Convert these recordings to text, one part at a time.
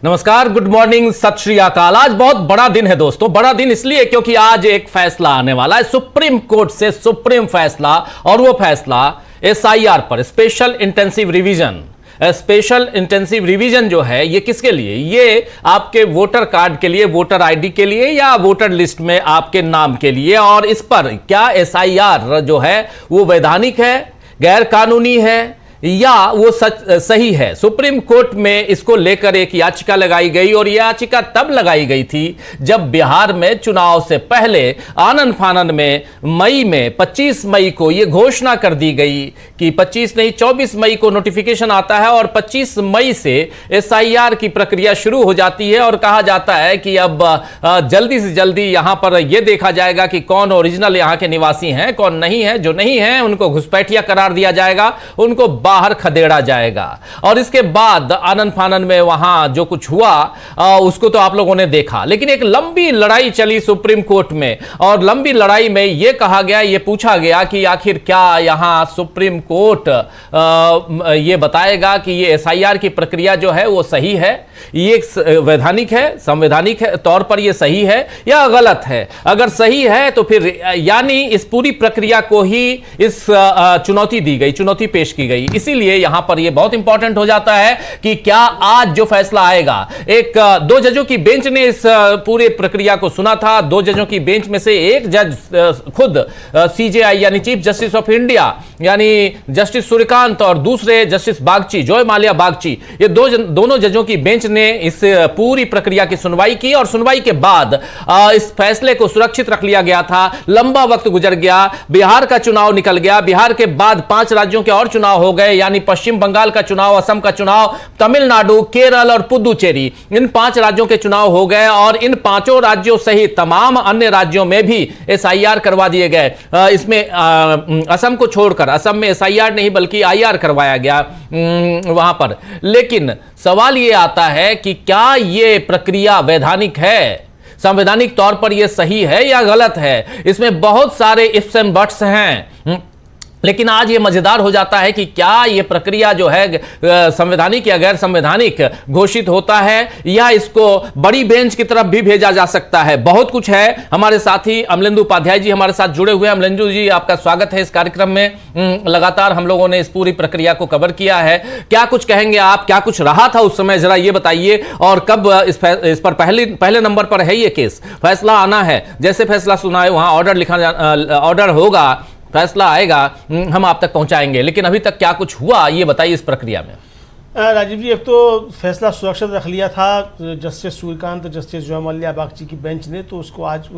नमस्कार, good morning, सत श्री अकाल। आज बहुत बड़ा दिन है दोस्तों। बड़ा दिन इसलिए क्योंकि आज एक फैसला आने वाला है सुप्रीम कोर्ट से, सुप्रीम फैसला। और वो फैसला एसआईआर पर, special intensive revision. Special intensive revision जो है ये किसके लिए? ये आपके वोटर कार्ड के लिए, वोटर आईडी के लिए, या वोटर लिस्ट में आपके नाम के लिए। और इस पर क्या एसआईआर जो है वो वैधानिक है, गैर कानूनी है, या वो सही है? सुप्रीम कोर्ट में इसको लेकर एक याचिका लगाई गई, और यह याचिका तब लगाई गई थी जब बिहार में चुनाव से पहले आनन फानन में मई में 25 मई को यह घोषणा कर दी गई कि 25 नहीं 24 मई को नोटिफिकेशन आता है और 25 मई से एसआईआर की प्रक्रिया शुरू हो जाती है। और कहा जाता है कि अब जल्दी से जल्दी यहां पर यह देखा जाएगा कि कौन ओरिजिनल यहां के निवासी हैं, कौन नहीं है। जो नहीं है उनको घुसपैठिया करार दिया जाएगा, उनको बाहर खदेड़ा जाएगा। और इसके बाद आनन फानन में वहां जो कुछ हुआ उसको तो आप लोगों ने देखा। लेकिन एक लंबी लड़ाई चली सुप्रीम कोर्ट में, और लंबी लड़ाई में यह कहा गया, यह पूछा गया कि आखिर क्या यहां सुप्रीम कोर्ट यह बताएगा कि यह एसआईआर की प्रक्रिया जो है वो सही है, ये वैधानिक है, संवैधानिक तौर पर यह सही है या गलत है। अगर सही है तो फिर यानी इस पूरी प्रक्रिया को ही इस चुनौती दी गई, चुनौती पेश की गई। इसीलिए यहां पर यह बहुत इंपॉर्टेंट हो जाता है कि क्या आज जो फैसला आएगा। एक 2 जजों की बेंच ने इस पूरे प्रक्रिया को सुना था। 2 जजों की बेंच में से एक जज खुद सीजेआई यानी चीफ जस्टिस ऑफ इंडिया यानी जस्टिस सूर्यकांत, और दूसरे जस्टिस बागची, जॉय माल्या बागची, ये दोनों जजों की बेंच ने इस पूरी प्रक्रिया की सुनवाई की। और सुनवाई के बाद इस फैसले को सुरक्षित रख लिया गया था। लंबा वक्त गुजर गया, बिहार का चुनाव निकल गया, बिहार के बाद 5 राज्यों के और चुनाव हो गए, यानी पश्चिम बंगाल का चुनाव, असम का चुनाव, तमिलनाडु, केरल और पुदुचेरी, इन 5 राज्यों के चुनाव हो गए। और इन 5 राज्यों सहित तमाम अन्य राज्यों में भी एसआईआर करवा दिए गए। इसमें असम को छोड़कर, असम में एसआईआर नहीं बल्कि आईआर करवाया गया वहां पर। लेकिन सवाल यह आता है कि क्या यह प्रक्रिया वैधानिक है, संवैधानिक तौर पर यह सही है या गलत है? इसमें बहुत सारे इफ्स एंड बट्स हैं। लेकिन आज ये मजेदार हो जाता है कि क्या ये प्रक्रिया जो है संवैधानिक या गैर संवैधानिक घोषित होता है, या इसको बड़ी बेंच की तरफ भी भेजा जा सकता है। बहुत कुछ है। हमारे साथी अमलेंदु उपाध्याय जी हमारे साथ जुड़े हुए हैं। अमलेंदु जी, आपका स्वागत है इस कार्यक्रम में। लगातार हम लोगों ने इस पूरी प्रक्रिया को कवर किया है। क्या कुछ कहेंगे आप, क्या कुछ रहा था उस समय, जरा ये बताइए। और कब इस पर पहले नंबर पर है ये केस, फैसला आना है, जैसे फैसला सुना है वहां ऑर्डर होगा, फैसला आएगा, हम आप तक पहुंचाएंगे। लेकिन अभी तक क्या कुछ हुआ ये बताइए इस प्रक्रिया में। राजीव जी, एक तो फैसला सुरक्षित रख लिया था justice Suryakant, justice Joy Mallya Bagchi की बेंच ने, तो उसको आज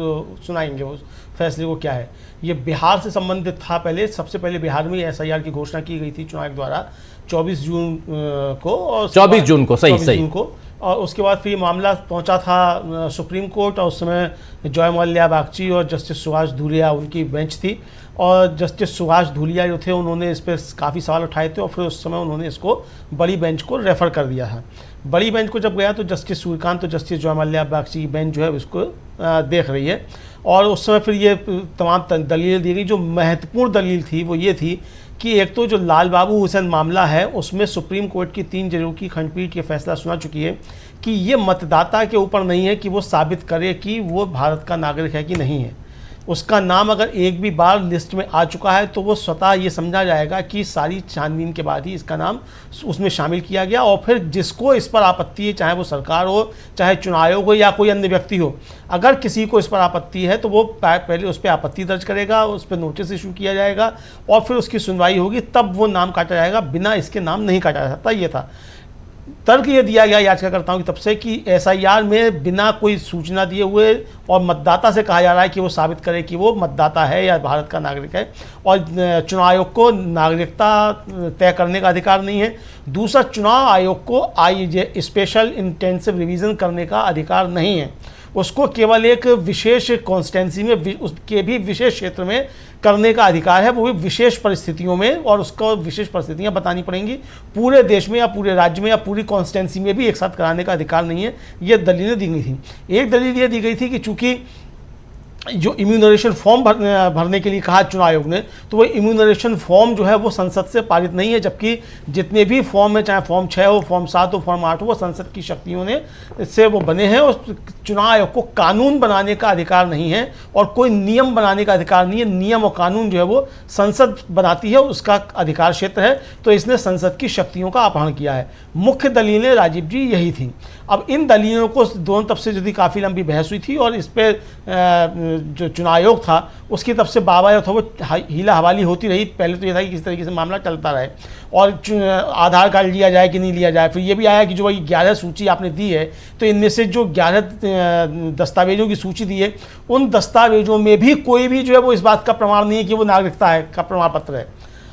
सुनाएंगे उस फैसले को क्या है। ये बिहार से संबंधित था। सबसे पहले बिहार में एसआईआर की घोषणा की गई थी चुनाव आयोग द्वारा 24 जून को, और 24 जून को, सही जून को। और उसके बाद फिर मामला पहुंचा था सुप्रीम कोर्ट, और उस समय जॉय माल्या बागची और जस्टिस सुभाष धूलिया उनकी बेंच थी। और जस्टिस सुभाष धूलिया जो थे उन्होंने इस पर काफ़ी सवाल उठाए थे, और फिर उस समय उन्होंने इसको बड़ी बेंच को रेफ़र कर दिया है। बड़ी बेंच को जब गया तो जस्टिस सूर्यकांत और जस्टिस जॉय माल्या बागची की बेंच जो है उसको देख रही है। और उस समय फिर ये तमाम दलीलें दी गई। जो महत्वपूर्ण दलील थी वो ये थी कि एक तो जो लाल बाबू हुसैन मामला है उसमें सुप्रीम कोर्ट की 3 जजों की खंडपीठ ये फैसला सुना चुकी है कि ये मतदाता के ऊपर नहीं है कि वो साबित करे कि वो भारत का नागरिक है कि नहीं है। उसका नाम अगर एक भी बार लिस्ट में आ चुका है तो वो स्वतः ये समझा जाएगा कि सारी छानबीन के बाद ही इसका नाम उसमें शामिल किया गया। और फिर जिसको इस पर आपत्ति है, चाहे वो सरकार हो, चाहे चुनाव आयोग हो, या कोई अन्य व्यक्ति हो, अगर किसी को इस पर आपत्ति है तो वो पहले उस पर आपत्ति दर्ज करेगा, उस पर नोटिस इशू किया जाएगा, और फिर उसकी सुनवाई होगी, तब वो नाम काटा जाएगा। बिना इसके नाम नहीं काटा जा सकता। ये था तर्क ये दिया गया याचिकाकर्ताओं की तरफ से कि एसआईआर में बिना कोई सूचना दिए हुए और मतदाता से कहा जा रहा है कि वो साबित करे कि वो मतदाता है या भारत का नागरिक है, और चुनाव आयोग को नागरिकता तय करने का अधिकार नहीं है। दूसरा, चुनाव आयोग को स्पेशल इंटेंसिव रिवीजन करने का अधिकार नहीं है। उसको केवल एक विशेष कॉन्स्टिट्यूंसी में, उसके भी विशेष क्षेत्र में करने का अधिकार है, वो भी विशेष परिस्थितियों में, और उसको विशेष परिस्थितियां बतानी पड़ेंगी। पूरे देश में या पूरे राज्य में या पूरी कॉन्स्टिट्यूंसी में भी एक साथ कराने का अधिकार नहीं है। ये दलीलें दी गई थी। एक दलील ये दी गई थी कि चूंकि जो इम्यूनरेशन फॉर्म भरने के लिए कहा चुनाव आयोग ने, तो वो इम्यूनरेशन फॉर्म जो है वो संसद से पारित नहीं है, जबकि जितने भी फॉर्म है, चाहे फॉर्म 6 हो, फॉर्म 7 हो, फॉर्म 8 हो, वो संसद की शक्तियों ने इससे वो बने हैं। और चुनाव आयोग को कानून बनाने का अधिकार नहीं है और कोई नियम बनाने का अधिकार नहीं है। नियम और कानून जो है वो संसद बनाती है, उसका अधिकार क्षेत्र है, तो इसने संसद की शक्तियों का अपहरण किया है। मुख्य दलीलें राजीव जी यही थी। अब इन दलीलों को दोनों तरफ से यदि काफ़ी लंबी बहस हुई थी और इस पर जो चुनाव आयोग था उसकी तरफ से बाबा था वो हीला हवाली होती रही। पहले तो ये था कि किस तरीके से मामला चलता रहे और आधार कार्ड लिया जाए कि नहीं लिया जाए। फिर ये भी आया कि जो 11 सूची आपने दी है, तो इनमें से जो 11 दस्तावेजों की सूची दी है, उन दस्तावेजों में भी कोई भी जो है वो इस बात का प्रमाण नहीं है कि वो नागरिकता है का प्रमाण पत्र है।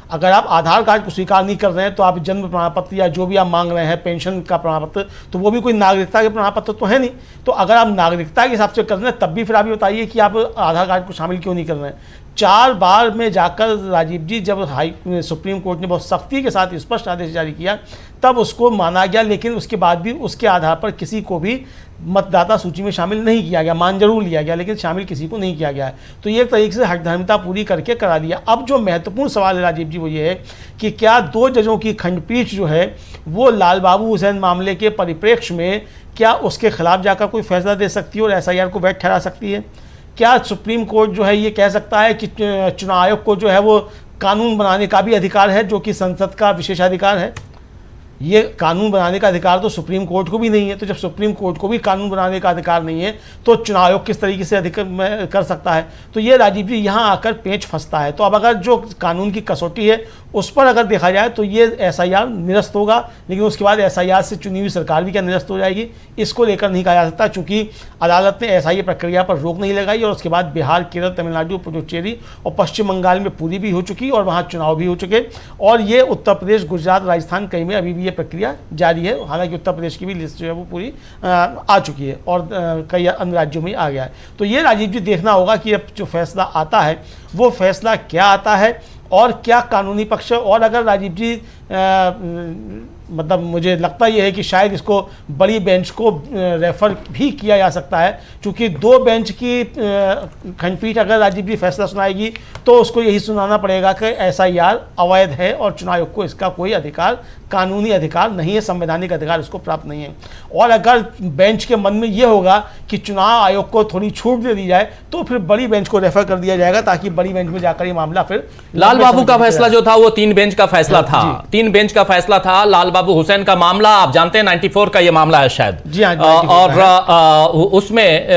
अगर आप आधार कार्ड को स्वीकार नहीं कर रहे हैं तो आप जन्म प्रमाण पत्र या जो भी आप मांग रहे हैं, पेंशन का प्रमाण पत्र, तो वो भी कोई नागरिकता के प्रमाण पत्र तो है नहीं। तो अगर आप नागरिकता के हिसाब से कर रहे हैं, तब भी फिर आप ये बताइए कि आप आधार कार्ड को शामिल क्यों नहीं कर रहे हैं। 4 बार में जाकर राजीव जी जब सुप्रीम कोर्ट ने बहुत सख्ती के साथ स्पष्ट आदेश जारी किया, तब उसको माना गया, लेकिन उसके बाद भी उसके आधार पर किसी को भी मतदाता सूची में शामिल नहीं किया गया। मान जरूर लिया गया, लेकिन शामिल किसी को नहीं किया गया है। तो ये एक तरीके से हठधर्मिता पूरी करके करा दिया। अब जो महत्वपूर्ण सवाल है राजीव जी वो ये है कि क्या 2 जजों की खंडपीठ जो है वो लाल बाबू हुसैन मामले के परिप्रेक्ष्य में क्या उसके खिलाफ जाकर कोई फैसला दे सकती है और SIR को वैध ठहरा सकती है? क्या सुप्रीम कोर्ट जो है ये कह सकता है कि चुनाव आयोग को जो है वो कानून बनाने का भी अधिकार है, जो कि संसद का विशेषाधिकार है? ये कानून बनाने का अधिकार तो सुप्रीम कोर्ट को भी नहीं है। तो जब सुप्रीम कोर्ट को भी कानून बनाने का अधिकार नहीं है, तो चुनाव आयोग किस तरीके से अधिकार कर सकता है? तो ये राजीव जी यहाँ आकर पेंच फंसता है। तो अब अगर जो कानून की कसौटी है उस पर अगर देखा जाए तो ये SIR निरस्त होगा, लेकिन उसके बाद SIR से चुनी हुई सरकार भी क्या निरस्त हो जाएगी, इसको लेकर नहीं कहा जा सकता, चूँकि अदालत ने SIR प्रक्रिया पर रोक नहीं लगाई और उसके बाद बिहार, केरल, तमिलनाडु, पुडुचेरी और पश्चिम बंगाल में पूरी भी हो चुकी और वहाँ चुनाव भी हो चुके, और ये उत्तर प्रदेश, गुजरात, राजस्थान कहीं में अभी भी ये प्रक्रिया जारी है। हालांकि उत्तर प्रदेश की भी लिस्ट जो है वो पूरी आ चुकी है और कई अन्य राज्यों में आ गया है। तो ये राजीव जी देखना होगा कि अब जो फैसला आता है वो फैसला क्या आता है और क्या कानूनी पक्ष है। और अगर राजीव जी मतलब मुझे लगता यह है कि शायद इसको बड़ी बेंच को रेफर भी किया जा सकता है, क्योंकि 2 बेंच की खंडपीठ अगर राजीव जी फैसला सुनाएगी तो उसको यही सुनाना पड़ेगा कि SIR अवैध है और चुनाव आयोग को इसका कोई अधिकार, कानूनी अधिकार नहीं है, संवैधानिक अधिकार इसको प्राप्त नहीं है। और अगर बेंच के मन में ये होगा कि चुनाव आयोग को थोड़ी छूट दे दी जाए, तो फिर बड़ी बेंच को रेफर कर दिया जाएगा, ताकि बड़ी बेंच में जाकर ये मामला फिर लाल बाबू का फैसला जो था वो 3 बेंच का फैसला था। 3 बेंच का फैसला था। लाल बाबू हुसैन का मामला आप जानते हैं 94 का ये मामला है शायद। जी हाँ, और उसमें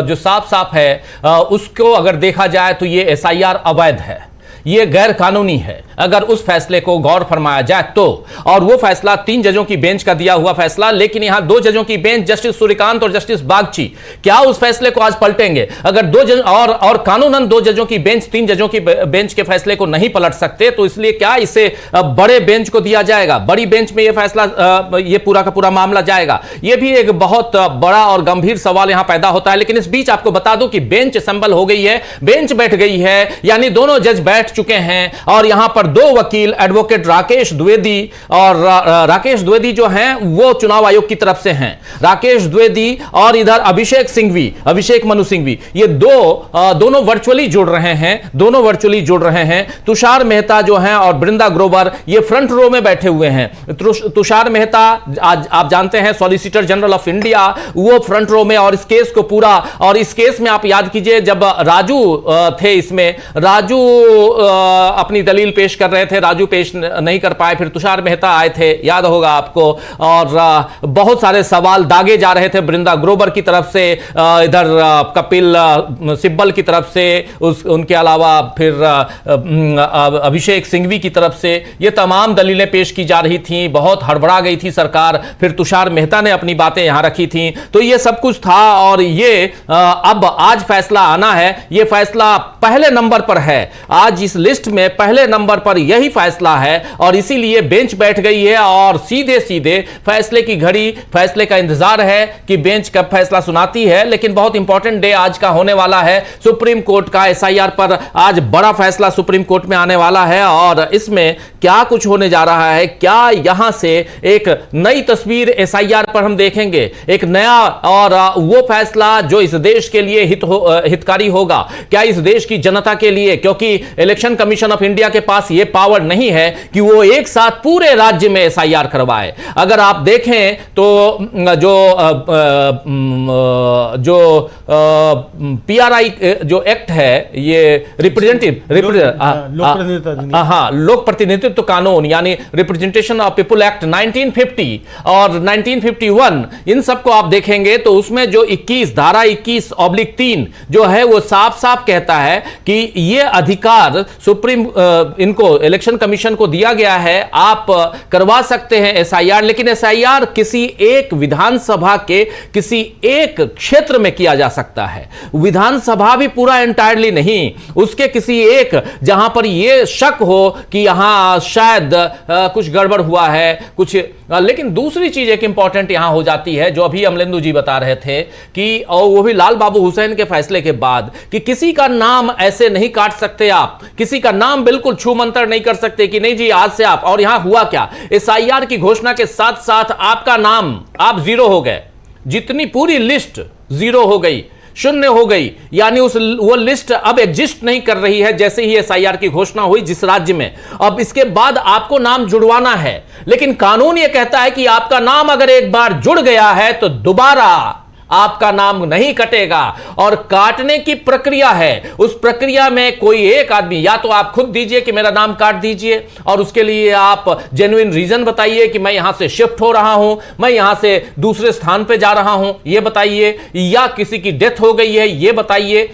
जो साफ साफ है उसको अगर देखा जाए तो ये SIR अवैध है, ये गैर कानूनी है अगर उस फैसले को गौर फरमाया जाए तो। और वो फैसला 3 जजों की बेंच का दिया हुआ फैसला, लेकिन यहां 2 जजों की बेंच, जस्टिस सूर्यकांत और जस्टिस बागची, क्या उस फैसले को आज पलटेंगे? अगर 2 जज और कानूनन 2 जजों की बेंच 3 जजों की बेंच के फैसले को नहीं पलट सकते, तो इसलिए क्या इसे बड़े बेंच को दिया जाएगा? बड़ी बेंच में यह फैसला, यह पूरा का पूरा मामला जाएगा? यह भी एक बहुत बड़ा और गंभीर सवाल यहां पैदा होता है। लेकिन इस बीच आपको बता दूं कि बेंच असेंबल हो गई है, बेंच बैठ गई है, यानी दोनों जज बैठ चुके हैं और यहां पर 2 वकील एडवोकेट राकेश द्विवेदी और राकेश द्विवेदी जो हैं वो चुनाव आयोग की तरफ से हैं, राकेश द्विवेदी, और इधर अभिषेक मनु सिंघवी, ये दोनों वर्चुअली जुड़ रहे हैं। तुषार मेहता जो हैं और बृंदा ग्रोवर ये फ्रंट रो में बैठे हुए हैं। तुषार मेहता आज आप जानते हैं सॉलिसिटर जनरल ऑफ इंडिया, वो फ्रंट रो में, और इस केस को पूरा, और इस केस में आप याद कीजिए जब राजू थे, इसमें राजू अपनी दलील पेश कर रहे थे, राजू पेश नहीं कर पाए, फिर तुषार मेहता आए थे, याद होगा आपको, और बहुत सारे सवाल दागे जा रहे थे बृंदा ग्रोवर की तरफ से, इधर कपिल सिब्बल की तरफ से, उनके अलावा फिर अभिषेक सिंघवी की तरफ से, ये तमाम दलीलें पेश की जा रही थी। बहुत हड़बड़ा गई थी सरकार, फिर तुषार मेहता ने अपनी बातें यहां रखी थी, तो ये सब कुछ था। और ये अब आज फैसला आना है, ये फैसला पहले नंबर पर है। आज इस लिस्ट में पहले नंबर पर यही फैसला है और इसीलिए बेंच बैठ गई है और सीधे सीधे फैसले की घड़ी, फैसले का इंतजार है कि बेंच कब फैसला सुनाती है। लेकिन बहुत इंपॉर्टेंट डे आज का होने वाला है। सुप्रीम कोर्ट का एसआईआर पर आज बड़ा फैसला सुप्रीम कोर्ट में आने वाला है और इसमें क्या कुछ होने जा रहा है, क्या यहां से एक नई तस्वीर एसआईआर पर हम देखेंगे, एक नया और वो फैसला जो इस देश के लिए हितकारी होगा, क्या इस देश की जनता के लिए, क्योंकि इलेक्शन कमीशन ऑफ इंडिया के पास यह पावर नहीं है कि वो एक साथ पूरे राज्य में एसआईआर करवाए। अगर आप देखें तो जो पीआरआई जो एक्ट है, ये लोक प्रतिनिधित्व कानून यानी रिप्रेजेंटेशन ऑफ पीपुल एक्ट 1950 और 1951, इन सबको आप देखेंगे तो उसमें जो 21 धारा 21/3 जो है वो साफ साफ कहता है कि ये अधिकार सुप्रीम इनको इलेक्शन कमीशन को दिया गया है, आप करवा सकते हैं एसआईआर, लेकिन एसआईआर किसी एक विधानसभा के किसी एक क्षेत्र में किया जा सकता है। विधानसभा भी पूरा एंटायरली नहीं, उसके किसी एक जहां पर यह शक हो कि यहां शायद कुछ गड़बड़ हुआ है कुछ। लेकिन दूसरी चीज एक इंपॉर्टेंट यहां हो जाती है जो अभी अमलेंदु जी बता रहे थे कि और वो भी लाल बाबू हुसैन के फैसले के बाद कि किसी का नाम ऐसे नहीं काट सकते, आप किसी का नाम बिल्कुल छू मंतर नहीं कर सकते कि नहीं जी आज से आप। और यहां हुआ क्या, एसआईआर की घोषणा के साथ साथ आपका नाम, आप जीरो हो गए, जितनी पूरी लिस्ट जीरो हो गई, शून्य हो गई, यानी वो लिस्ट अब एग्जिस्ट नहीं कर रही है जैसे ही एसआईआर की घोषणा हुई जिस राज्य में। अब इसके बाद आपको नाम जुड़वाना है, लेकिन कानून यह कहता है कि आपका नाम अगर एक बार जुड़ गया है तो दोबारा आपका नाम नहीं कटेगा। और काटने की प्रक्रिया है, उस प्रक्रिया में कोई एक आदमी, या तो आप खुद दीजिए कि मेरा नाम काट दीजिए और उसके लिए आप जेन्युइन रीजन बताइए कि मैं यहां से शिफ्ट हो रहा हूं, मैं यहां से दूसरे स्थान पे जा रहा हूं, यह बताइए, या किसी की डेथ हो गई है यह बताइए।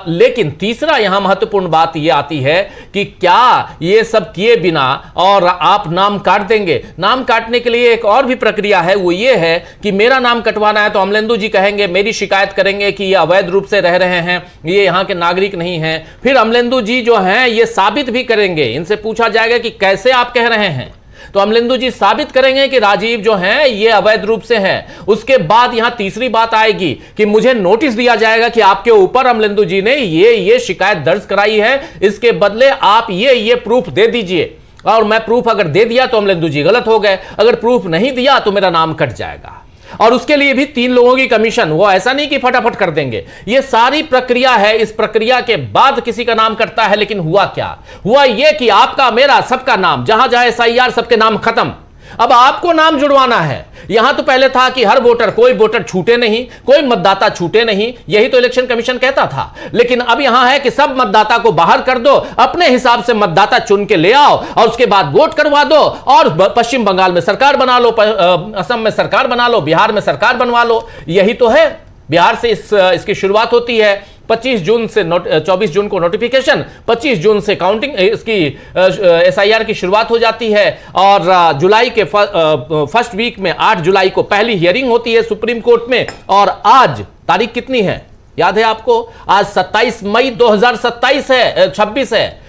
लेकिन तीसरा यहां महत्वपूर्ण बात यह आती है कि क्या यह सब किए बिना और आप नाम काट देंगे। नाम काटने के लिए एक और भी प्रक्रिया है, वो ये है कि मेरा नाम कटवाना है तो अमलेंदु जी कहेंगे, मेरी शिकायत करेंगे कि ये अवैध रूप से रह रहे हैं, ये यहां के नागरिक नहीं हैं। फिर अमलेंदु जी जो हैं ये साबित भी करेंगे, इनसे पूछा जाएगा कि कैसे आप कह रहे हैं, तो अमलेंदु जी साबित करेंगे कि राजीव जो हैं ये अवैध रूप से हैं। उसके बाद यहां तीसरी बात आएगी कि मुझे नोटिस दिया जाएगा कि आपके ऊपर अमलेंदु जी ने ये शिकायत दर्ज कराई है, इसके बदले आप ये प्रूफ दे दीजिए। और मैं प्रूफ अगर दे दिया तो अमलेंदु जी गलत हो गए, अगर प्रूफ नहीं दिया तो मेरा नाम कट जाएगा। और उसके लिए भी 3 लोगों की कमीशन, वो ऐसा नहीं कि फटाफट कर देंगे, ये सारी प्रक्रिया है। इस प्रक्रिया के बाद किसी का नाम कटता है। लेकिन हुआ क्या, हुआ ये कि आपका मेरा सबका नाम, जहां जहां एसआईआर सबके नाम खत्म, अब आपको नाम जुड़वाना है। यहां तो पहले था कि हर वोटर, कोई वोटर छूटे नहीं, कोई मतदाता छूटे नहीं, यही तो इलेक्शन कमीशन कहता था। लेकिन अब यहां है कि सब मतदाता को बाहर कर दो, अपने हिसाब से मतदाता चुन के ले आओ और उसके बाद वोट करवा दो और पश्चिम बंगाल में सरकार बना लो, असम में सरकार बना लो, बिहार में सरकार बनवा लो। यही तो है, बिहार से इसकी शुरुआत होती है। 25 जून से 24 जून को नोटिफिकेशन, 25 जून से काउंटिंग, इसकी एसआईआर की शुरुआत हो जाती है और जुलाई के फर्स्ट वीक में 8 जुलाई को पहली हियरिंग होती है सुप्रीम कोर्ट में। और आज तारीख कितनी है याद है आपको, आज 27 मई 2026 है, 26 है,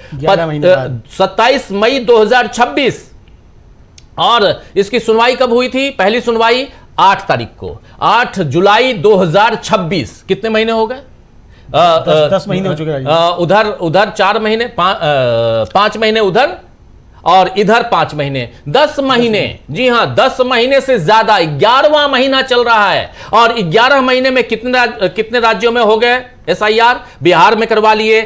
27 मई 2026। और इसकी सुनवाई कब हुई थी, पहली सुनवाई 8 तारीख को, 8 जुलाई 2026। कितने महीने हो गए, 10 महीने हो चुके हैं। उधर 4 महीने, 5 महीने उधर और इधर 5 महीने, 10 महीने। जी हां, 10 महीने से ज्यादा, 11वां महीना चल रहा है। और 11 महीने में कितने राज्यों में हो गए एसआईआर? बिहार में करवा लिए,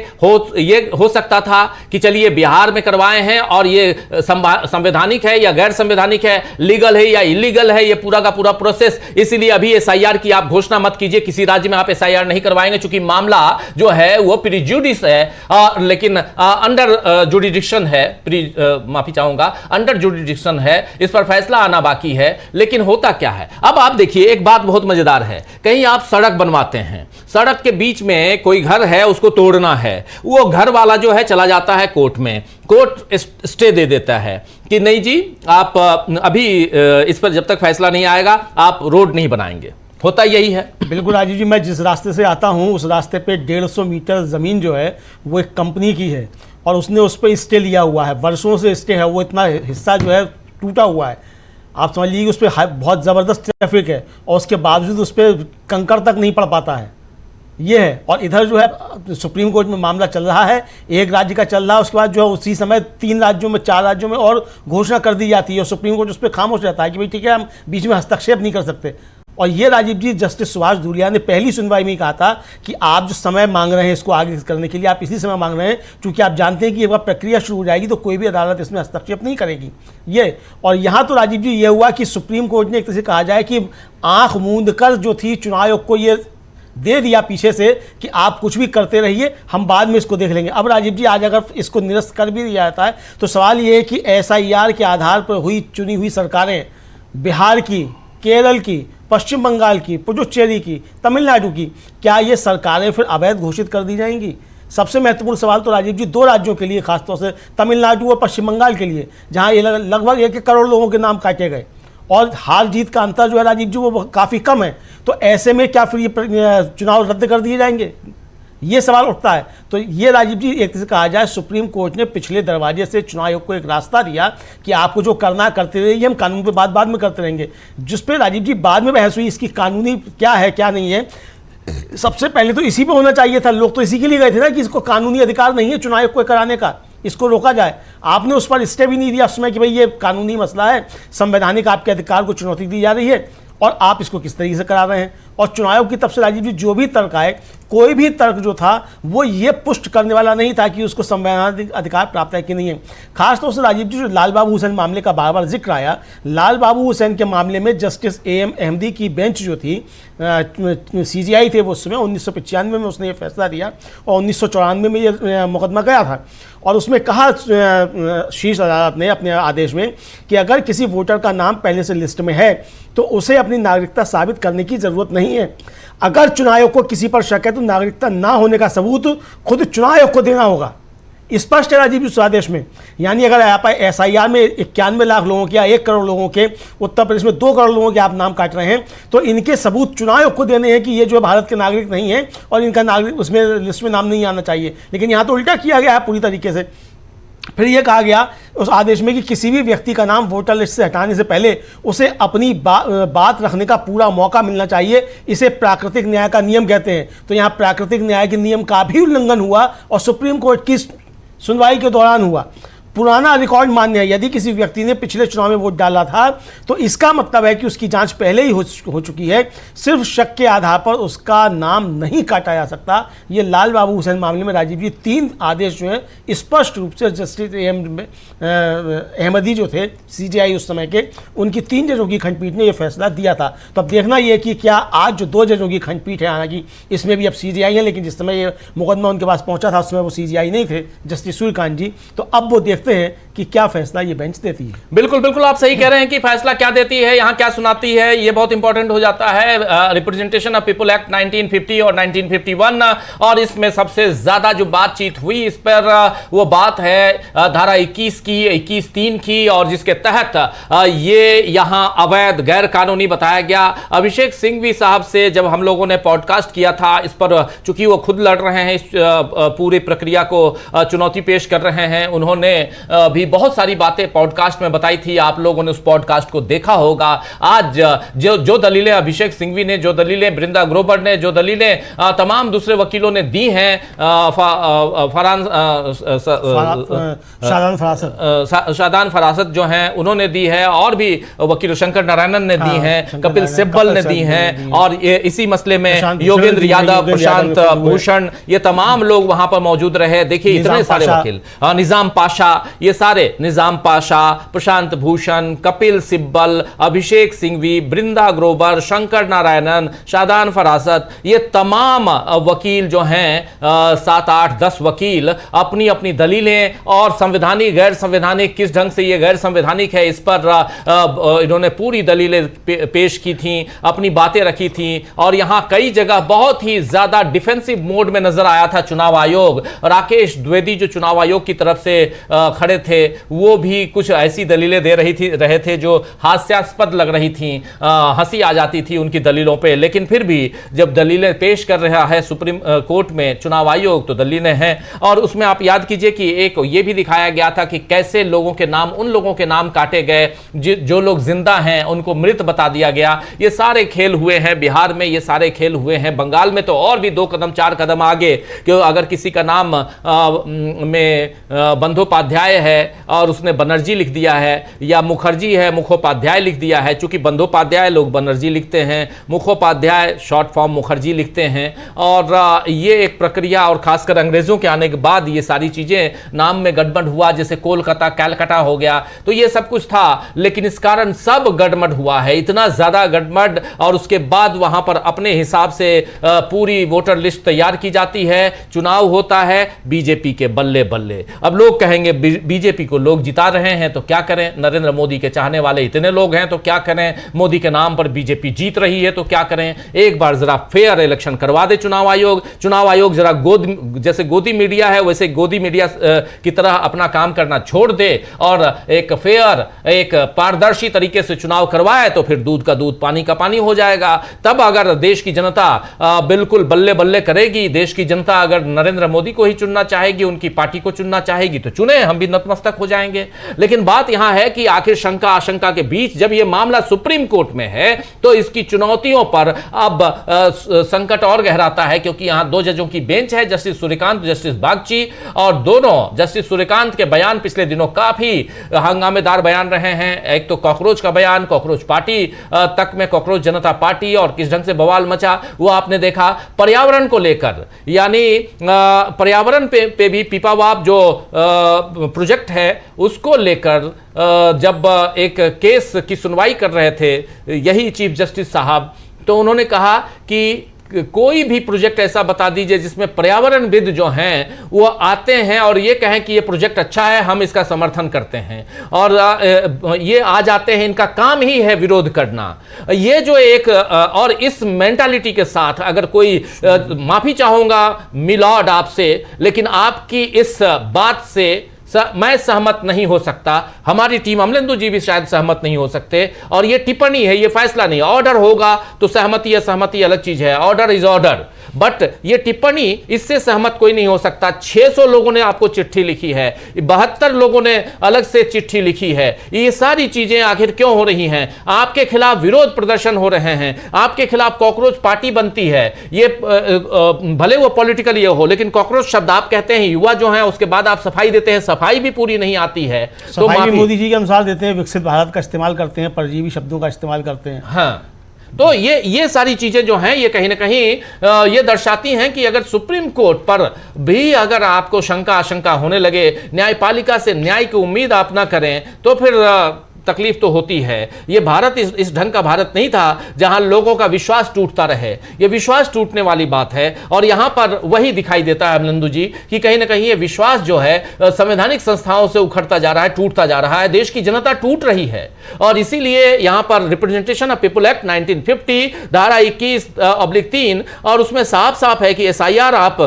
ये हो सकता था कि चलिए बिहार में करवाए हैं और ये संवैधानिक है या गैर संवैधानिक है, लीगल है या इलीगल है, ये पूरा का पूरा प्रोसेस। इसीलिए अभी एसआईआर की आप घोषणा मत कीजिए, किसी राज्य में आप एसआईआर नहीं करवाएंगे, चूंकि मामला जो है वो प्रीजुडिस है, लेकिन अंडर जुडिडिक्शन है, माफी चाहूंगा, अंडर जुडिडिक्शन है, इस पर फैसला आना बाकी है। लेकिन होता क्या है, अब आप देखिए एक बात बहुत मजेदार है, कहीं आप सड़क बनवाते हैं, सड़क के बीच में कोई घर है, उसको तोड़ना है, वो घर वाला जो है चला जाता है कोर्ट में, कोर्ट स्टे दे देता है कि नहीं जी आप अभी इस पर जब तक फैसला नहीं आएगा आप रोड नहीं बनाएंगे। होता यही है। बिल्कुल राजीव जी, मैं जिस रास्ते से आता हूँ उस रास्ते पे 150 मीटर ज़मीन जो है वो एक कंपनी की है और उसने उस पर स्टे लिया हुआ है, वर्षों से स्टे है, वो इतना हिस्सा जो है टूटा हुआ है, आप समझ लीजिए उस पर बहुत ज़बरदस्त ट्रैफिक है और उसके बावजूद उस पर कंकड़ तक नहीं पड़ पाता है, ये है। और इधर जो है सुप्रीम कोर्ट में मामला चल रहा है, एक राज्य का चल रहा है, उसके बाद जो है उसी समय 3 राज्यों में 4 राज्यों में और घोषणा कर दी जाती है और सुप्रीम कोर्ट उस पर खामोश रहता है कि भाई ठीक है हम बीच में हस्तक्षेप नहीं कर सकते। और ये राजीव जी, जस्टिस सुभाष धूलिया ने पहली सुनवाई में कहा था कि आप जो समय मांग रहे हैं इसको आगे करने के लिए, आप इसी समय मांग रहे हैं क्योंकि आप जानते हैं कि एक बार प्रक्रिया शुरू हो जाएगी तो कोई भी अदालत इसमें हस्तक्षेप नहीं करेगी, ये। और यहाँ तो राजीव जी ये हुआ कि सुप्रीम कोर्ट ने एक तरह से कहा जाए कि आंख मूंद कर जो थी चुनाव आयोग को ये दे दिया पीछे से कि आप कुछ भी करते रहिए, हम बाद में इसको देख लेंगे। अब राजीव जी आज अगर इसको निरस्त कर भी दिया जाता है तो सवाल ये है कि SIR के आधार पर हुई चुनी हुई सरकारें, बिहार की, केरल की, पश्चिम बंगाल की, पुडुचेरी की, तमिलनाडु की, क्या ये सरकारें फिर अवैध घोषित कर दी जाएंगी? सबसे महत्वपूर्ण सवाल तो राजीव जी 2 राज्यों के लिए, खासतौर से तमिलनाडु और पश्चिम बंगाल के लिए, जहां ये लगभग 1 करोड़ लोगों के नाम काटे गए और हार जीत का अंतर जो है राजीव जी वो काफ़ी कम है। तो ऐसे में क्या फिर ये चुनाव रद्द कर दिए जाएंगे, ये सवाल उठता है। तो ये राजीव जी एक तरह से कहा जाए सुप्रीम कोर्ट ने पिछले दरवाजे से चुनाव आयोग को एक रास्ता दिया कि आपको जो करना करते रहिए, हम कानून पे बाद में करते रहेंगे, जिस पे राजीव जी बाद में बहस हुई इसकी कानूनी क्या है क्या नहीं है। सबसे पहले तो इसी पे होना चाहिए था, लोग तो इसी के लिए गए थे ना कि इसको कानूनी अधिकार नहीं है चुनाव आयोग को कराने का, इसको रोका जाए। आपने उस पर स्टे भी नहीं दिया उस समय कि भाई ये कानूनी मसला है, संवैधानिक आपके अधिकार को चुनौती दी जा रही है और आप इसको किस तरीके से करा रहे हैं। और चुनाव आयोग की तरफ से राजीव जी जो भी तर्क आए, कोई भी तर्क जो था वो ये पुष्ट करने वाला नहीं था कि उसको संवैधानिक अधिकार प्राप्त है कि नहीं है। खासतौर से राजीव जी जो लाल बाबू हुसैन मामले का बार बार जिक्र आया, लाल बाबू हुसैन के मामले में जस्टिस AM अहमदी की बेंच जो थी, CGI थे वो उस समय 1995 में उसने ये फैसला दिया और 1994 में ये मुकदमा गया था। और उसमें कहा शीर्ष अदालत ने अपने आदेश में कि अगर किसी वोटर का नाम पहले से लिस्ट में है तो उसे अपनी नागरिकता साबित करने की जरूरत नहीं है। अगर चुनाव आयोग को किसी पर शक है तो नागरिकता ना होने का सबूत खुद चुनाव आयोग को देना होगा। स्पष्ट है राजीव उस आदेश में। यानी अगर आप SIR में 91 लाख लोगों के या 1 करोड़ लोगों के, उत्तर प्रदेश में 2 करोड़ लोगों के आप नाम काट रहे हैं तो इनके सबूत चुनाव आयोग को देने हैं कि ये जो है भारत के नागरिक नहीं है और इनका नागरिक उसमें लिस्ट में नाम नहीं आना चाहिए। लेकिन यहाँ तो उल्टा किया गया है पूरी तरीके से। फिर यह कहा गया उस आदेश में कि किसी भी व्यक्ति का नाम वोटर लिस्ट से हटाने से पहले उसे अपनी बात रखने का पूरा मौका मिलना चाहिए। इसे प्राकृतिक न्याय का नियम कहते हैं। तो यहाँ प्राकृतिक न्याय के नियम का भी उल्लंघन हुआ और सुप्रीम कोर्ट की सुनवाई के दौरान हुआ। पुराना रिकॉर्ड मान्य है, यदि किसी व्यक्ति ने पिछले चुनाव में वोट डाला था तो इसका मतलब है कि उसकी जांच पहले ही हो चुकी है, सिर्फ शक के आधार पर उसका नाम नहीं काटा जा सकता। ये लाल बाबू हुसैन मामले में राजीव जी 3 आदेश जो है स्पष्ट रूप से जस्टिस अहमदी जो थे CGI उस समय के, उनकी 3 जजों की खंडपीठ ने यह फैसला दिया था। तो अब देखना यह कि क्या आज जो 2 जजों की खंडपीठ है, हालांकि इसमें भी अब CGI है, लेकिन जिस समय ये मुकदमा उनके पास पहुंचा था उस समय वो CGI नहीं थे, जस्टिस सूर्यकांत जी, तो अब वो देखते हैं कि क्या फैसला ये बेंच देती है। बिल्कुल बिल्कुल आप सही कह रहे हैं कि फैसला क्या देती है, यहां क्या सुनाती है, ये बहुत इंपॉर्टेंट हो जाता है। रिप्रेजेंटेशन ऑफ पीपल एक्ट 1950 और 1951, और इसमें सबसे ज्यादा जो बातचीत हुई इस पर वो बात है धारा 21 की, 21(3) की, और जिसके तहत ये यहां अवैध गैर कानूनी बताया गया। अभिषेक सिंघवी साहब से जब हम लोगों ने पॉडकास्ट किया था इस पर, चूंकि वो खुद लड़ रहे हैं इस पूरी प्रक्रिया को चुनौती पेश कर रहे हैं, उन्होंने भी बहुत सारी बातें पॉडकास्ट में बताई थी। आप लोगों ने उस पॉडकास्ट को देखा होगा। आज जो दलीलें अभिषेक सिंघवी ने, जो दलीलें बृंदा ग्रोवर ने, जो दलीलें तमाम दूसरे वकीलों ने दी हैं, शादान फरासत जो हैं उन्होंने दी है, और भी वकील शंकर नारायणन ने दी हैं, कपिल सिब्बल ने दी हैं, और इसी मसले में योगेंद्र यादव, प्रशांत भूषण, ये तमाम लोग वहां पर मौजूद रहे। देखिए इतने सारे वकील, निजाम पाशा, ये सारे, निजाम पाशा, प्रशांत भूषण, कपिल सिब्बल, अभिषेक सिंघवी, बृंदा ग्रोवर, शंकर नारायणन, शादान फरासत, ये तमाम वकील जो हैं 7, 8, 10 वकील अपनी अपनी दलीलें और संवैधानिक गैर संवैधानिक, किस ढंग से ये गैर संवैधानिक है इस पर इन्होंने पूरी दलीलें पेश की थी, अपनी बातें रखी थी। और यहां कई जगह बहुत ही ज्यादा डिफेंसिव मोड में नजर आया था चुनाव आयोग। राकेश द्विवेदी जो चुनाव आयोग की तरफ से खड़े थे वो भी कुछ ऐसी दलीलें दे रहे थे जो हास्यास्पद लग रही थी, हंसी आ जाती थी उनकी दलीलों पे। लेकिन फिर भी जब दलीलें पेश कर रहा है सुप्रीम कोर्ट में चुनाव आयोग तो दलीलें हैं, और उसमें आप याद कीजिए कि एक ये भी दिखाया गया था कि कैसे लोगों के नाम, उन लोगों के नाम काटे गए जो लोग जिंदा हैं उनको मृत बता दिया गया। ये सारे खेल हुए हैं बिहार में, ये सारे खेल हुए हैं बंगाल में, तो और भी 2 कदम 4 कदम आगे कि अगर किसी का नाम में बंदोपाध्याय है और उसने बनर्जी लिख दिया है, या मुखर्जी है मुखोपाध्याय लिख दिया है, चूंकि बंदोपाध्याय लोग बनर्जी लिखते हैं, मुखोपाध्याय शॉर्ट फॉर्म मुखर्जी लिखते हैं, और ये एक प्रक्रिया, और खासकर अंग्रेजों के आने के बाद ये सारी चीजें नाम में गड़बड़ हुआ, जैसे कोलकाता कैलकाटा हो गया, तो ये सब कुछ था। लेकिन इस कारण सब गड़बड़ हुआ है, इतना ज्यादा गड़बड़, और उसके बाद वहां पर अपने हिसाब से पूरी वोटर लिस्ट तैयार की जाती है, चुनाव होता है, बीजेपी के बल्ले बल्ले। अब लोग कहेंगे बीजेपी को लोग जिता रहे हैं तो क्या करें, नरेंद्र मोदी के चाहने वाले इतने लोग हैं तो क्या करें, मोदी के नाम पर बीजेपी जीत रही है तो क्या करें। एक बार जरा फेयर इलेक्शन करवा दे चुनाव आयोग जरा जैसे गोदी मीडिया है वैसे गोदी मीडिया की तरह अपना काम करना छोड़ दे, और एक फेयर, एक पारदर्शी तरीके से चुनाव करवाए, तो फिर दूध का दूध पानी का पानी हो जाएगा। तब अगर देश की जनता बिल्कुल बल्ले बल्ले करेगी, देश की जनता अगर नरेंद्र मोदी को ही चुनना चाहेगी, उनकी पार्टी को चुनना चाहेगी तो चुने, हम भी नतमस्तक हो जाएंगे। लेकिन बात यहां है कि आखिर शंका आशंका के बीच जब यह मामला सुप्रीम कोर्ट में है तो इसकी चुनौतियों पर अब संकट और गहराता है, क्योंकि यहां 2 जजों की बेंच है, जस्टिस सूर्यकांत, जस्टिस बागची, और दोनों जस्टिस सूर्यकांत के बयान पिछले दिनों काफी हंगामेदार बयान रहे हैं। एक तो कॉकरोच का बयान, कॉकरोच पार्टी तक में कॉकरोच जनता पार्टी, और किस ढंग से बवाल मचा वो आपने देखा। पर्यावरण को लेकर, यानी पर्यावरण पे भी पीपावाव जो प्रोजेक्ट है उसको लेकर जब एक केस की सुनवाई कर रहे थे यही चीफ जस्टिस साहब, तो उन्होंने कहा कि कोई भी प्रोजेक्ट ऐसा बता दीजिए जिसमें पर्यावरणविद जो हैं वो आते हैं और ये कहें कि ये प्रोजेक्ट अच्छा है, हम इसका समर्थन करते हैं, और ये आ जाते हैं, इनका काम ही है विरोध करना। ये जो एक और इस मेंटालिटी के साथ अगर कोई माफी चाहूंगा मिलॉर्ड आपसे, लेकिन आपकी इस बात से मैं सहमत नहीं हो सकता, हमारी टीम अमलेंदु जी भी शायद सहमत नहीं हो सकते, और ये टिप्पणी है, ये फैसला नहीं। ऑर्डर होगा तो सहमति अलग चीज है, ऑर्डर इज ऑर्डर, बट ये टिप्पणी, इससे सहमत कोई नहीं हो सकता। 600 लोगों ने आपको चिट्ठी लिखी है, 72 लोगों ने अलग से चिट्ठी लिखी है, ये सारी चीजें आखिर क्यों हो रही हैं? आपके खिलाफ विरोध प्रदर्शन हो रहे हैं, आपके खिलाफ कॉकरोच पार्टी बनती है, ये भले वो पॉलिटिकल ये हो, लेकिन कॉकरोच शब्द आप कहते हैं, युवा जो है, उसके बाद आप सफाई देते हैं, सफाई भी पूरी नहीं आती है, तो मोदी जी के अनुसार देते हैं, विकसित भारत का इस्तेमाल करते हैं, परजीवी शब्दों का इस्तेमाल करते हैं। हाँ, तो ये सारी चीजें जो हैं ये कहीं ना कहीं ये दर्शाती हैं कि अगर सुप्रीम कोर्ट पर भी अगर आपको शंका आशंका होने लगे, न्यायपालिका से न्याय की उम्मीद आप ना करें, तो फिर तकलीफ तो होती है। ये भारत इस ढंग का भारत नहीं था जहां लोगों का विश्वास टूटता रहे, ये विश्वास टूटने वाली बात है, और यहां पर वही दिखाई देता है अमलेंदु जी कि कहीं ना कहीं ये विश्वास जो है संवैधानिक संस्थाओं से उखड़ता जा रहा है, टूटता जा रहा है, देश की जनता टूट रही है। और इसीलिए यहां पर रिप्रेजेंटेशन ऑफ पीपल एक्ट 1950 धारा 21/3, और उसमें साफ साफ है कि SIR आप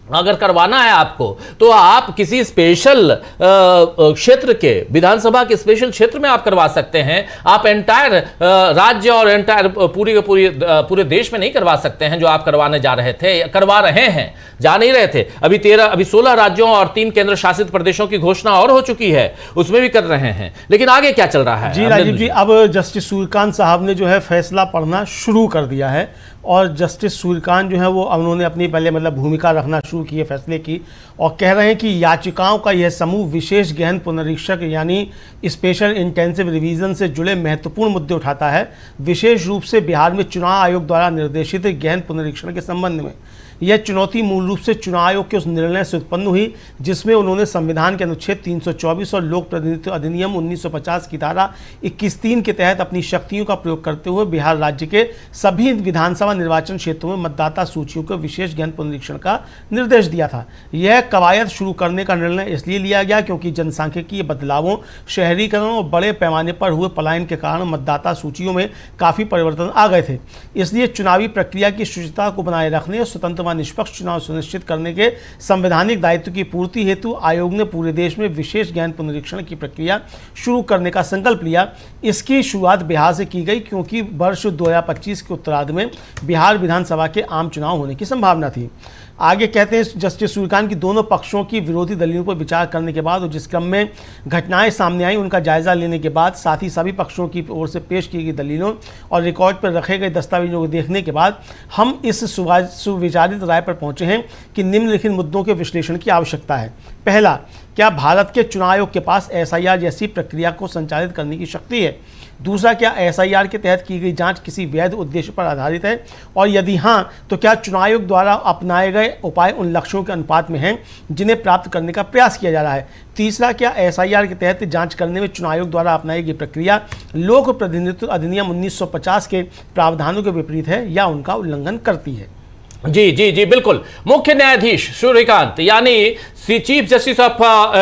अगर करवाना है आपको तो आप किसी स्पेशल क्षेत्र के, विधानसभा के स्पेशल क्षेत्र में आप करवा सकते हैं, आप एंटायर राज्य और एंटायर पूरे देश में नहीं करवा सकते हैं। जो आप करवाने जा रहे थे, करवा रहे हैं, जा नहीं रहे थे, अभी 16 राज्यों और 3 केंद्र शासित प्रदेशों की घोषणा और हो चुकी है, उसमें भी कर रहे हैं। लेकिन आगे क्या चल रहा है? जी राजीव जी, अब जस्टिस सूर्यकांत साहब ने जो है फैसला पढ़ना शुरू कर दिया है, और जस्टिस सूर्यकांत जो है वो उन्होंने अपनी पहले भूमिका रखना शुरू की है फैसले की, और कह रहे हैं कि याचिकाओं का यह समूह विशेष गहन पुनरीक्षक यानी स्पेशल इंटेंसिव रिवीजन से जुड़े महत्वपूर्ण मुद्दे उठाता है, विशेष रूप से बिहार में चुनाव आयोग द्वारा निर्देशित गहन पुनरीक्षण के संबंध में। यह चुनौती मूल रूप से चुनाव आयोग के उस निर्णय से उत्पन्न हुई जिसमें उन्होंने संविधान के अनुच्छेद 324 और लोक प्रतिनिधित्व अधिनियम 1950 की धारा 21(3) के तहत अपनी शक्तियों का प्रयोग करते हुए बिहार राज्य के सभी विधानसभा निर्वाचन क्षेत्रों में मतदाता सूचियों के विशेष गहन पुनरीक्षण का निर्देश दिया था। यह कवायद शुरू करने का निर्णय इसलिए लिया गया क्योंकि जनसांख्यिकीय बदलावों, शहरीकरण और बड़े पैमाने पर हुए पलायन के कारण मतदाता सूचियों में काफ़ी परिवर्तन आ गए थे। इसलिए चुनावी प्रक्रिया की शुचिता को बनाए रखने और स्वतंत्र व निष्पक्ष चुनाव सुनिश्चित करने के संवैधानिक दायित्व की पूर्ति हेतु आयोग ने पूरे देश में विशेष गहन पुनरीक्षण की प्रक्रिया शुरू करने का संकल्प लिया। इसकी शुरुआत बिहार से की गई क्योंकि वर्ष 2025 के उत्तरार्ध में बिहार विधानसभा के आम चुनाव होने की संभावना थी। आगे कहते हैं जस्टिस सूर्यकांत की दोनों पक्षों की विरोधी दलीलों पर विचार करने के बाद और जिस क्रम में घटनाएं सामने आई उनका जायजा लेने के बाद, साथ ही सभी पक्षों की ओर से पेश की गई दलीलों और रिकॉर्ड पर रखे गए दस्तावेजों को देखने के बाद हम इस सुविचारित राय पर पहुंचे हैं कि निम्नलिखित मुद्दों के विश्लेषण की आवश्यकता है। पहला, क्या भारत के चुनाव आयोग के पास एसआईआर जैसी प्रक्रिया को संचालित करने की शक्ति है? दूसरा, क्या एसआईआर के तहत की गई जांच किसी वैध उद्देश्य पर आधारित है और यदि हाँ तो क्या चुनाव आयोग द्वारा अपनाए गए उपाय उन लक्ष्यों के अनुपात में हैं जिन्हें प्राप्त करने का प्रयास किया जा रहा है? तीसरा, क्या एसआईआर के तहत जांच करने में चुनाव आयोग द्वारा अपनाई गई प्रक्रिया लोक प्रतिनिधित्व अधिनियम 1950 के प्रावधानों के विपरीत है या उनका उल्लंघन करती है? जी जी जी बिल्कुल। मुख्य न्यायाधीश सूर्यकांत यानी chief justice of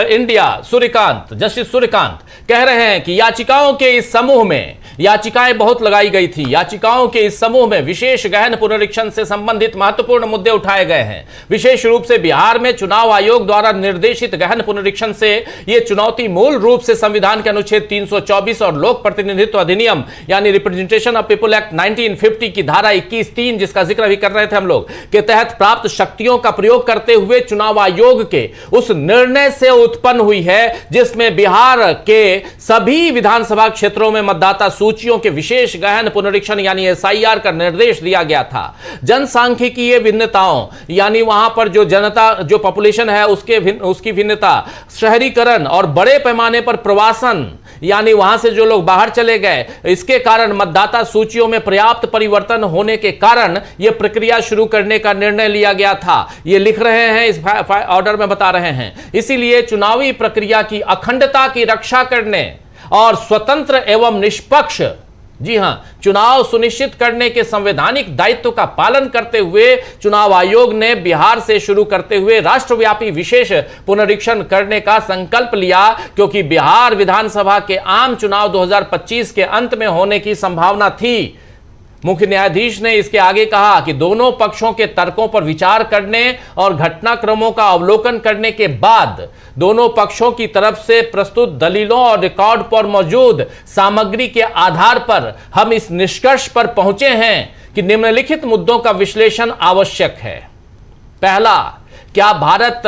India justice Suryakant कह रहे हैं कि याचिकाओं के इस समूह में याचिकाएं बहुत लगाई गई थी। याचिकाओं के इस समूह में विशेष गहन पुनरीक्षण से संबंधित महत्वपूर्ण मुद्दे उठाए गए हैं। विशेष रूप से बिहार में चुनाव आयोग द्वारा निर्देशित गहन पुनरीक्षण से यह चुनौती मूल रूप से संविधान के अनुच्छेद 324 और लोक प्रतिनिधित्व अधिनियम यानी रिप्रेजेंटेशन ऑफ पीपल एक्ट 1950 की धारा 21(3) जिसका जिक्र भी कर रहे थे हम लोग के तहत प्राप्त शक्तियों का प्रयोग करते हुए चुनाव आयोग के उस निर्णय से उत्पन्न हुई है जिसमें बिहार के सभी विधानसभा क्षेत्रों में मतदाता सूचियों के विशेष गहन पुनरीक्षण यानी एसआईआर का निर्देश दिया गया था। जनसांख्यिकीय भिन्नताओं यानी वहां पर जो जनता जो पॉपुलेशन है उसकी भिन्नता, शहरीकरण और बड़े पैमाने पर प्रवासन यानी वहां से जो लोग बाहर चले गए, इसके कारण मतदाता सूचियों में पर्याप्त परिवर्तन होने के कारण यह प्रक्रिया शुरू करने का निर्णय लिया गया था। ये लिख रहे हैं, इस ऑर्डर में बता रहे हैं। इसीलिए चुनावी प्रक्रिया की अखंडता की रक्षा करने और स्वतंत्र एवं निष्पक्ष जी हां चुनाव सुनिश्चित करने के संवैधानिक दायित्व का पालन करते हुए चुनाव आयोग ने बिहार से शुरू करते हुए राष्ट्रव्यापी विशेष पुनरीक्षण करने का संकल्प लिया क्योंकि बिहार विधानसभा के आम चुनाव 2025 के अंत में होने की संभावना थी। मुख्य न्यायाधीश ने इसके आगे कहा कि दोनों पक्षों के तर्कों पर विचार करने और घटनाक्रमों का अवलोकन करने के बाद दोनों पक्षों की तरफ से प्रस्तुत दलीलों और रिकॉर्ड पर मौजूद सामग्री के आधार पर हम इस निष्कर्ष पर पहुंचे हैं कि निम्नलिखित मुद्दों का विश्लेषण आवश्यक है। पहला, क्या भारत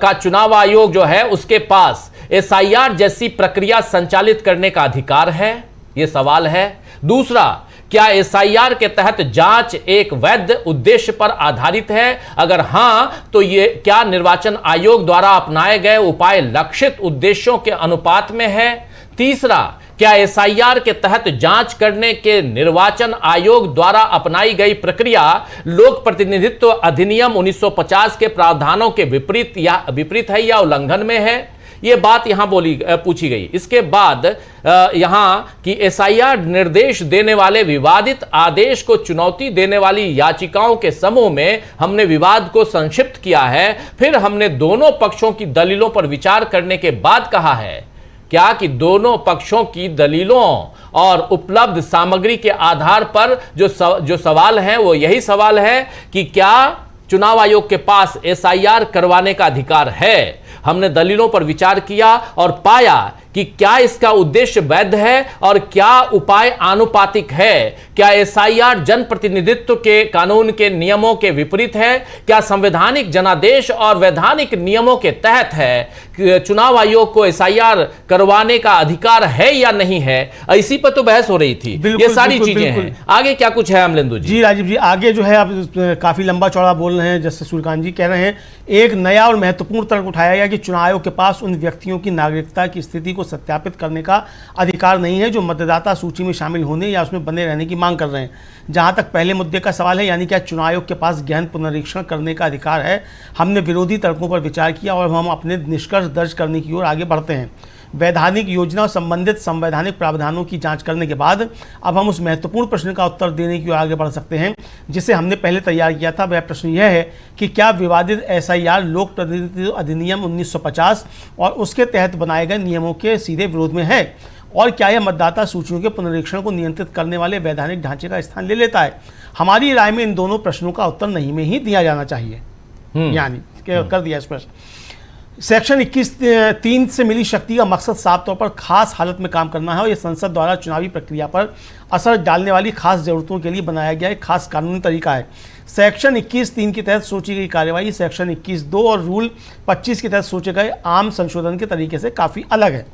का चुनाव आयोग जो है उसके पास एसआईआर जैसी प्रक्रिया संचालित करने का अधिकार है? यह सवाल है। दूसरा, क्या एसआईआर के तहत जांच एक वैध उद्देश्य पर आधारित है? अगर हां तो ये क्या निर्वाचन आयोग द्वारा अपनाए गए उपाय लक्षित उद्देश्यों के अनुपात में है? तीसरा, क्या एसआईआर के तहत जांच करने के निर्वाचन आयोग द्वारा अपनाई गई प्रक्रिया लोक प्रतिनिधित्व अधिनियम 1950 के प्रावधानों के विपरीत है या उल्लंघन में है? यह बात यहां पूछी गई। इसके बाद यहां कि एसआईआर निर्देश देने वाले विवादित आदेश को चुनौती देने वाली याचिकाओं के समूह में हमने विवाद को संक्षिप्त किया है। फिर हमने दोनों पक्षों की दलीलों पर विचार करने के बाद कहा है क्या कि दोनों पक्षों की दलीलों और उपलब्ध सामग्री के आधार पर जो सवाल है वो यही सवाल है कि क्या चुनाव आयोग के पास एसआईआर करवाने का अधिकार है। हमने दलीलों पर विचार किया और पाया कि क्या इसका उद्देश्य वैध है और क्या उपाय आनुपातिक है। क्या एसआईआर जनप्रतिनिधित्व के कानून के नियमों के विपरीत है? क्या संवैधानिक जनादेश और वैधानिक नियमों के तहत है चुनाव आयोग को एसआईआर करवाने का अधिकार है या नहीं है? इसी पर तो बहस हो रही थी। ये सारी चीजें हैं। आगे क्या कुछ है अमलेंदु जी? जी राजीव जी, आगे जो है आप काफी लंबा चौड़ा बोल रहे हैं। जस्टिस सूर्यकांत जी कह रहे हैं एक नया और महत्वपूर्ण तर्क उठाया गया कि चुनाव आयोग के पास उन व्यक्तियों की नागरिकता की स्थिति को सत्यापित करने का अधिकार नहीं है जो मतदाता सूची में शामिल होने या उसमें बने रहने की मांग कर रहे हैं। जहां तक पहले मुद्दे का सवाल है यानी क्या चुनाव आयोग के पास गहन पुनरीक्षण करने का अधिकार है, हमने विरोधी तर्कों पर विचार किया और हम अपने निष्कर्ष दर्ज करने की ओर आगे बढ़ते हैं। वैधानिक योजना और संबंधित संवैधानिक प्रावधानों की जांच करने के बाद अब हम उस महत्वपूर्ण प्रश्न का उत्तर देने की ओर आगे बढ़ सकते हैं जिसे हमने पहले तैयार किया था। वह प्रश्न यह है कि क्या विवादित एसआईआर लोक प्रतिनिधित्व अधिनियम 1950 और उसके तहत बनाए गए नियमों के सीधे विरोध में है और क्या यह मतदाता सूचियों के पुनरीक्षण को नियंत्रित करने वाले वैधानिक ढांचे का स्थान ले लेता है? हमारी राय में इन दोनों प्रश्नों का उत्तर नहीं में ही दिया जाना चाहिए। यानी कर दिया स्पष्ट। सेक्शन 21(3) से मिली शक्ति का मकसद साफ तौर पर खास हालत में काम करना है और यह संसद द्वारा चुनावी प्रक्रिया पर असर डालने वाली खास जरूरतों के लिए बनाया गया एक खास कानूनी तरीका है। सेक्शन 21(3) के तहत सोची गई कार्यवाही सेक्शन 21(2) और रूल 25 के तहत सोचे गए आम संशोधन के तरीके से काफ़ी अलग है।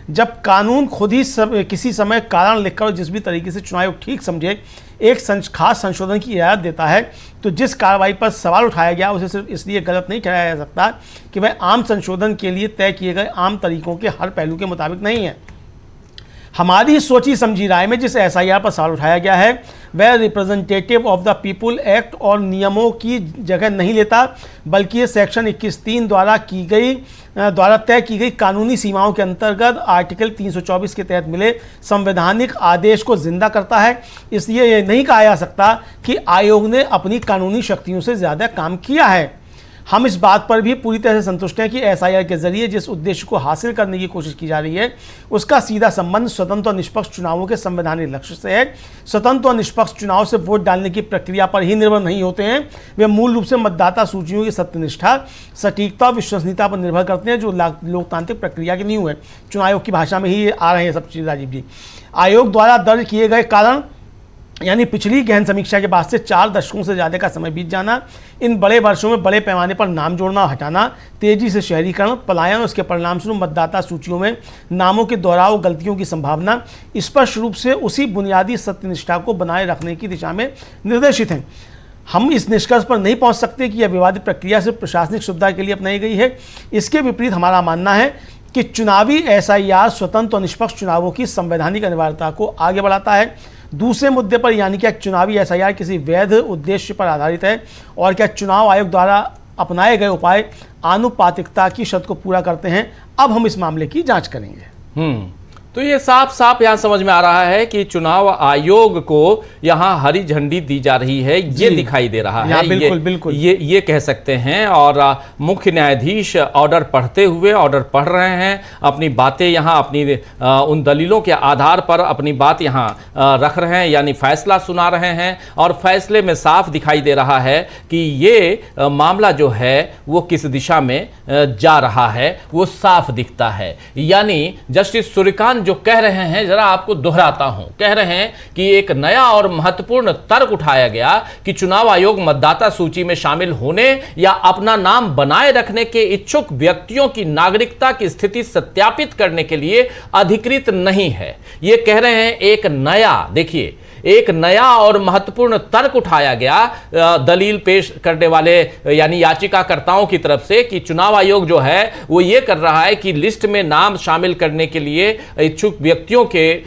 जब कानून खुद ही किसी समय कारण लिखकर जिस भी तरीके से चुनाव आयोग ठीक समझे एक खास संशोधन की इजाज़त देता है, तो जिस कार्रवाई पर सवाल उठाया गया उसे सिर्फ इसलिए गलत नहीं ठहराया जा सकता कि वह आम संशोधन के लिए तय किए गए आम तरीकों के हर पहलू के मुताबिक नहीं है। हमारी सोची समझी राय में जिस SIR पर सवाल उठाया गया है वह representative of the people act और नियमों की जगह नहीं लेता, बल्कि ये सेक्शन 21(3) द्वारा तय की गई कानूनी सीमाओं के अंतर्गत आर्टिकल 324 के तहत मिले संवैधानिक आदेश को जिंदा करता है। इसलिए यह नहीं कहा जा सकता कि आयोग ने अपनी कानूनी शक्तियों से ज़्यादा काम किया है। हम इस बात पर भी पूरी तरह से संतुष्ट हैं कि SIR के जरिए जिस उद्देश्य को हासिल करने की कोशिश की जा रही है उसका सीधा संबंध स्वतंत्र और निष्पक्ष चुनावों के संवैधानिक लक्ष्य से है। स्वतंत्र और निष्पक्ष चुनाव से वोट डालने की प्रक्रिया पर ही निर्भर नहीं होते हैं, वे मूल रूप से मतदाता सूचियों की सत्यनिष्ठा, सटीकता और विश्वसनीयता पर निर्भर करते हैं, जो लोकतांत्रिक प्रक्रिया की नींव है। चुनाव आयोग की भाषा में ही आ रहे हैं सब चीज़ राजीव जी। आयोग द्वारा दर्ज किए गए कारण यानी पिछली गहन समीक्षा के बाद से 4 दशकों से ज़्यादा का समय बीत जाना, इन बड़े वर्षों में बड़े पैमाने पर नाम जोड़ना हटाना, तेजी से शहरीकरण, पलायन और उसके परिणामस्वरूप मतदाता सूचियों में नामों के दोहराव गलतियों की संभावना स्पष्ट रूप से उसी बुनियादी सत्यनिष्ठा को बनाए रखने की दिशा में निर्देशित हैं। हम इस निष्कर्ष पर नहीं पहुंच सकते कि यह विवादित प्रक्रिया सिर्फ प्रशासनिक सुविधा के लिए अपनाई गई है। इसके विपरीत हमारा मानना है कि चुनावी SIR स्वतंत्र और निष्पक्ष चुनावों की संवैधानिक अनिवार्यता को आगे बढ़ाता है। दूसरे मुद्दे पर यानी क्या चुनावी SIR किसी वैध उद्देश्य पर आधारित है और क्या चुनाव आयोग द्वारा अपनाए गए उपाय आनुपातिकता की शर्त को पूरा करते हैं, अब हम इस मामले की जांच करेंगे। तो ये साफ साफ यहाँ समझ में आ रहा है कि चुनाव आयोग को यहाँ हरी झंडी दी जा रही है, ये दिखाई दे रहा है। बिल्कुल ये कह सकते हैं। और मुख्य न्यायाधीश ऑर्डर पढ़ रहे हैं, अपनी बातें यहाँ अपनी उन दलीलों के आधार पर अपनी बात यहाँ रख रहे हैं, यानी फैसला सुना रहे हैं। और फैसले में साफ दिखाई दे रहा है कि ये मामला जो है वो किस दिशा में जा रहा है वो साफ दिखता है। यानी जस्टिस सूर्यकांत जो कह रहे हैं, जरा आपको दोहराता हूं, कह रहे हैं कि एक नया और महत्वपूर्ण तर्क उठाया गया कि चुनाव आयोग मतदाता सूची में शामिल होने या अपना नाम बनाए रखने के इच्छुक व्यक्तियों की नागरिकता की स्थिति सत्यापित करने के लिए अधिकृत नहीं है। ये कह रहे हैं एक नया और महत्वपूर्ण तर्क उठाया गया दलील पेश करने वाले यानी याचिकाकर्ताओं की तरफ से कि चुनाव आयोग जो है वो ये कर रहा है कि लिस्ट में नाम शामिल करने के लिए इच्छुक व्यक्तियों की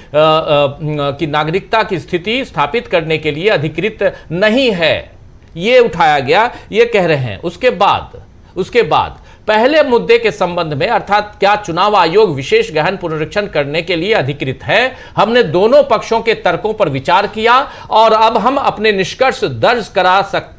नागरिकता की स्थिति स्थापित करने के लिए अधिकृत नहीं है। ये उठाया गया, ये कह रहे हैं। उसके बाद पहले मुद्दे के संबंध में, अर्थात क्या चुनाव आयोग विशेष गहन पुनरीक्षण करने के लिए अधिकृत है, हमने दोनों पक्षों के तर्कों पर विचार किया और अब हम अपने निष्कर्ष दर्ज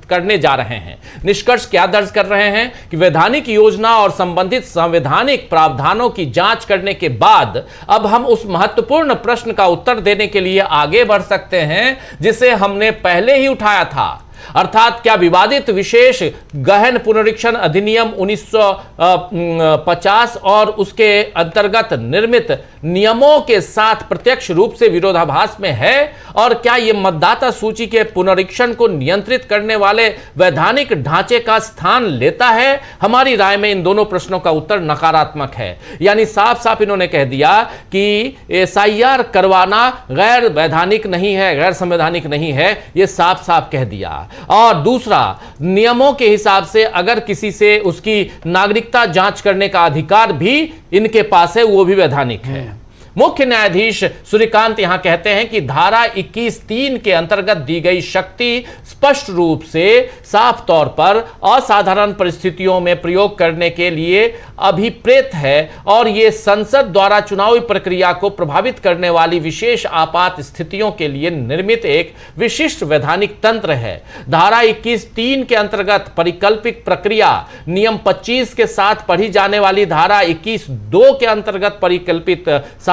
करने जा रहे हैं। निष्कर्ष क्या दर्ज कर रहे हैं कि वैधानिक योजना और संबंधित संवैधानिक प्रावधानों की जांच करने के बाद अब हम उस महत्वपूर्ण प्रश्न का उत्तर देने के लिए आगे बढ़ सकते हैं जिसे हमने पहले ही उठाया था। अर्थात क्या विवादित विशेष गहन पुनरीक्षण अधिनियम 1950 और उसके अंतर्गत निर्मित नियमों के साथ प्रत्यक्ष रूप से विरोधाभास में है, और क्या यह मतदाता सूची के पुनरीक्षण को नियंत्रित करने वाले वैधानिक ढांचे का स्थान लेता है। हमारी राय में इन दोनों प्रश्नों का उत्तर नकारात्मक है। यानी साफ साफ इन्होंने कह दिया कि SIR करवाना गैर वैधानिक नहीं है, गैर संवैधानिक नहीं है, यह साफ साफ कह दिया। और दूसरा, नियमों के हिसाब से अगर किसी से उसकी नागरिकता जांच करने का अधिकार भी इनके पास है, वो भी वैधानिक है। मुख्य न्यायाधीश सूर्यकांत यहां कहते हैं कि धारा 21(3) के अंतर्गत दी गई शक्ति स्पष्ट रूप से साफ तौर पर असाधारण परिस्थितियों में प्रयोग करने के लिए अभिप्रेत है और यह संसद द्वारा चुनावी प्रक्रिया को प्रभावित करने वाली विशेष आपात स्थितियों के लिए निर्मित एक विशिष्ट वैधानिक तंत्र है। धारा 21(3) के अंतर्गत परिकल्पित प्रक्रिया नियम 25 के साथ पढ़ी जाने वाली धारा 21(2) के अंतर्गत परिकल्पित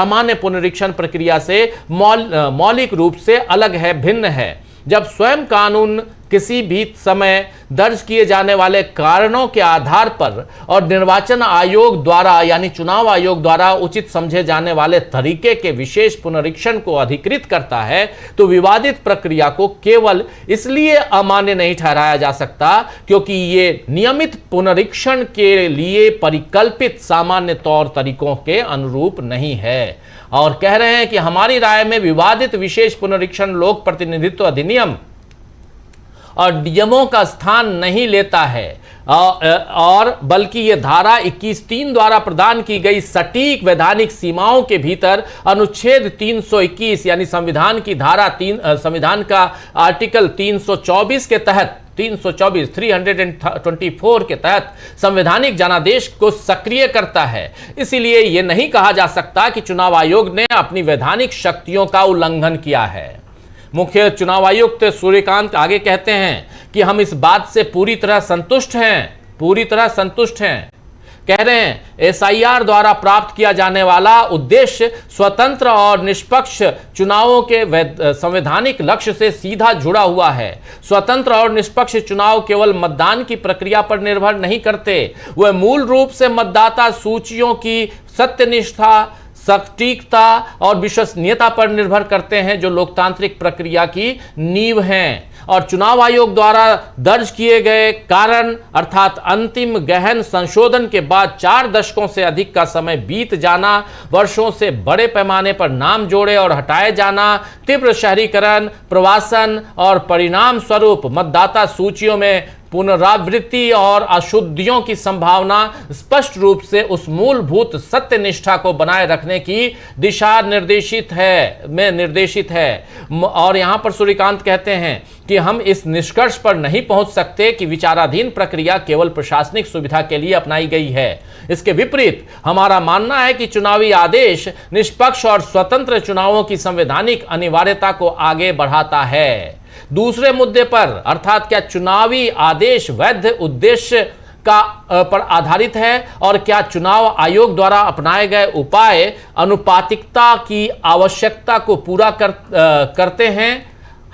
सामान्य पुनरीक्षण प्रक्रिया से मौलिक रूप से अलग है, भिन्न है। जब स्वयं कानून किसी भी समय दर्ज किए जाने वाले कारणों के आधार पर और निर्वाचन आयोग द्वारा यानी चुनाव आयोग द्वारा उचित समझे जाने वाले तरीके के विशेष पुनरीक्षण को अधिकृत करता है, तो विवादित प्रक्रिया को केवल इसलिए अमान्य नहीं ठहराया जा सकता क्योंकि ये नियमित पुनरीक्षण के लिए परिकल्पित सामान्य तौर तरीकों के अनुरूप नहीं है। और कह रहे हैं कि हमारी राय में विवादित विशेष पुनरीक्षण लोक प्रतिनिधित्व अधिनियम और नियमों का स्थान नहीं लेता है और बल्कि यह धारा 21(3) द्वारा प्रदान की गई सटीक वैधानिक सीमाओं के भीतर अनुच्छेद 321 यानी संविधान की धारा संविधान का आर्टिकल 324 के तहत 324 के तहत संवैधानिक जनादेश को सक्रिय करता है। इसीलिए यह नहीं कहा जा सकता कि चुनाव आयोग ने अपनी वैधानिक शक्तियों का उल्लंघन किया है। मुख्य चुनाव आयुक्त सूर्यकांत आगे कहते हैं कि हम इस बात से पूरी तरह संतुष्ट हैं। कह रहे हैं एसआईआर द्वारा प्राप्त किया जाने वाला उद्देश्य स्वतंत्र और निष्पक्ष चुनावों के संवैधानिक लक्ष्य से सीधा जुड़ा हुआ है। स्वतंत्र और निष्पक्ष चुनाव केवल मतदान की प्रक्रिया पर निर्भर नहीं करते, वह मूल रूप से मतदाता सूचियों की सत्यनिष्ठा, सटीकता और विश्वसनीयता पर निर्भर करते हैं, जो लोकतांत्रिक प्रक्रिया की नींव हैं। और चुनाव आयोग द्वारा दर्ज किए गए कारण अर्थात अंतिम गहन संशोधन के बाद 4 दशकों से अधिक का समय बीत जाना, वर्षों से बड़े पैमाने पर नाम जोड़े और हटाए जाना, तीव्र शहरीकरण, प्रवासन और परिणाम स्वरूप मतदाता सूचियों में पुनरावृत्ति और अशुद्धियों की संभावना स्पष्ट रूप से उस मूलभूत सत्यनिष्ठा को बनाए रखने की दिशा निर्देशित है। और यहां पर सूर्यकांत कहते हैं कि हम इस निष्कर्ष पर नहीं पहुंच सकते कि विचाराधीन प्रक्रिया केवल प्रशासनिक सुविधा के लिए अपनाई गई है। इसके विपरीत हमारा मानना है कि चुनावी आदेश निष्पक्ष और स्वतंत्र चुनावों की संवैधानिक अनिवार्यता को आगे बढ़ाता है। दूसरे मुद्दे पर अर्थात क्या चुनावी आदेश वैध उद्देश्य पर आधारित है और क्या चुनाव आयोग द्वारा अपनाए गए उपाय अनुपातिकता की आवश्यकता को पूरा करते हैं,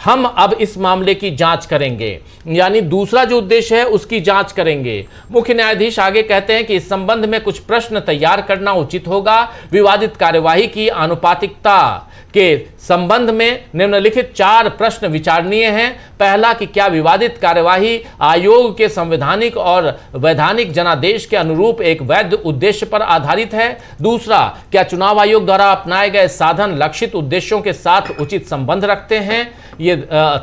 हम अब इस मामले की जांच करेंगे। यानी दूसरा जो उद्देश्य है उसकी जांच करेंगे। मुख्य न्यायाधीश आगे कहते हैं कि इस संबंध में कुछ प्रश्न तैयार करना उचित होगा। विवादित कार्यवाही की अनुपातिकता के संबंध में निम्नलिखित 4 प्रश्न विचारणीय हैं। पहला कि क्या विवादित कार्यवाही आयोग के संवैधानिक और वैधानिक जनादेश के अनुरूप एक वैध उद्देश्य पर आधारित है। दूसरा, क्या चुनाव आयोग द्वारा अपनाए गए साधन लक्षित उद्देश्यों के साथ उचित संबंध रखते हैं।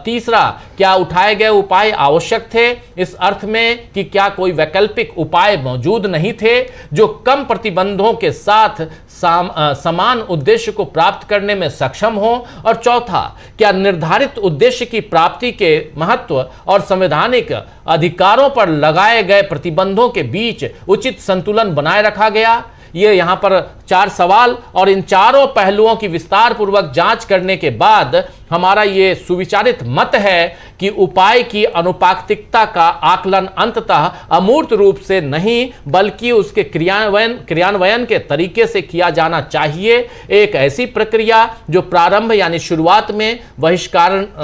तीसरा, क्या उठाए गए उपाय आवश्यक थे, इस अर्थ में कि क्या कोई वैकल्पिक उपाय मौजूद नहीं थे जो कम प्रतिबंधों के साथ समान उद्देश्य को प्राप्त करने में सक्षम हो। और चौथा, क्या निर्धारित उद्देश्य की प्राप्ति के महत्व और संवैधानिक अधिकारों पर लगाए गए प्रतिबंधों के बीच उचित संतुलन बनाए रखा गया। ये यहाँ पर 4 सवाल और इन चारों पहलुओं की विस्तार पूर्वक जांच करने के बाद हमारा ये सुविचारित मत है कि उपाय की अनुपातिकता का आकलन अंततः अमूर्त रूप से नहीं बल्कि उसके क्रियान्वयन के तरीके से किया जाना चाहिए। एक ऐसी प्रक्रिया जो प्रारंभ यानी शुरुआत में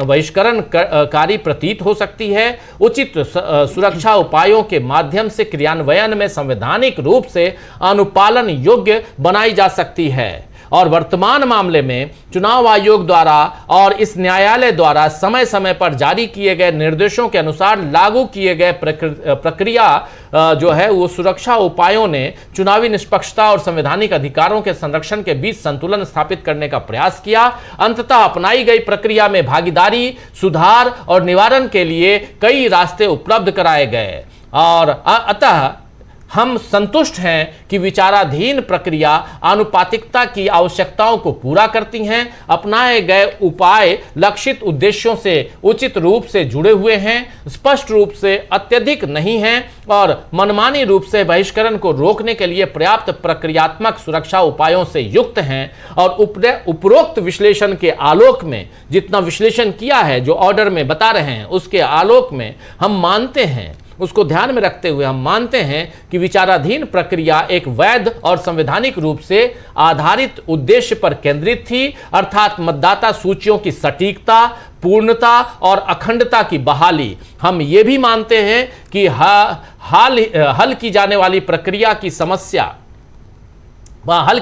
बहिष्करणकारी प्रतीत हो सकती है, उचित सुरक्षा उपायों के माध्यम से क्रियान्वयन में संवैधानिक रूप से अनुपालन योग्य बनाई जा सकती है। और वर्तमान मामले में चुनाव आयोग द्वारा और इस न्यायालय द्वारा समय समय पर जारी किए गए निर्देशों के अनुसार लागू किए गए प्रक्रिया जो है वो सुरक्षा उपायों ने चुनावी निष्पक्षता और संवैधानिक अधिकारों के संरक्षण के बीच संतुलन स्थापित करने का प्रयास किया। अंततः अपनाई गई प्रक्रिया में भागीदारी, सुधार और निवारण के लिए कई रास्ते उपलब्ध कराए गए और अतः हम संतुष्ट हैं कि विचाराधीन प्रक्रिया आनुपातिकता की आवश्यकताओं को पूरा करती हैं, अपनाए गए उपाय लक्षित उद्देश्यों से उचित रूप से जुड़े हुए हैं, स्पष्ट रूप से अत्यधिक नहीं हैं और मनमानी रूप से बहिष्करण को रोकने के लिए पर्याप्त प्रक्रियात्मक सुरक्षा उपायों से युक्त हैं। और उपरोक्त विश्लेषण के आलोक में, जितना विश्लेषण किया है जो ऑर्डर में बता रहे हैं, उसके आलोक में हम मानते हैं उसको ध्यान में रखते हुए हम मानते हैं कि विचाराधीन प्रक्रिया एक वैध और संवैधानिक रूप से आधारित उद्देश्य पर केंद्रित थी, अर्थात मतदाता सूचियों की सटीकता, पूर्णता और अखंडता की बहाली। हम ये भी मानते हैं कि हल की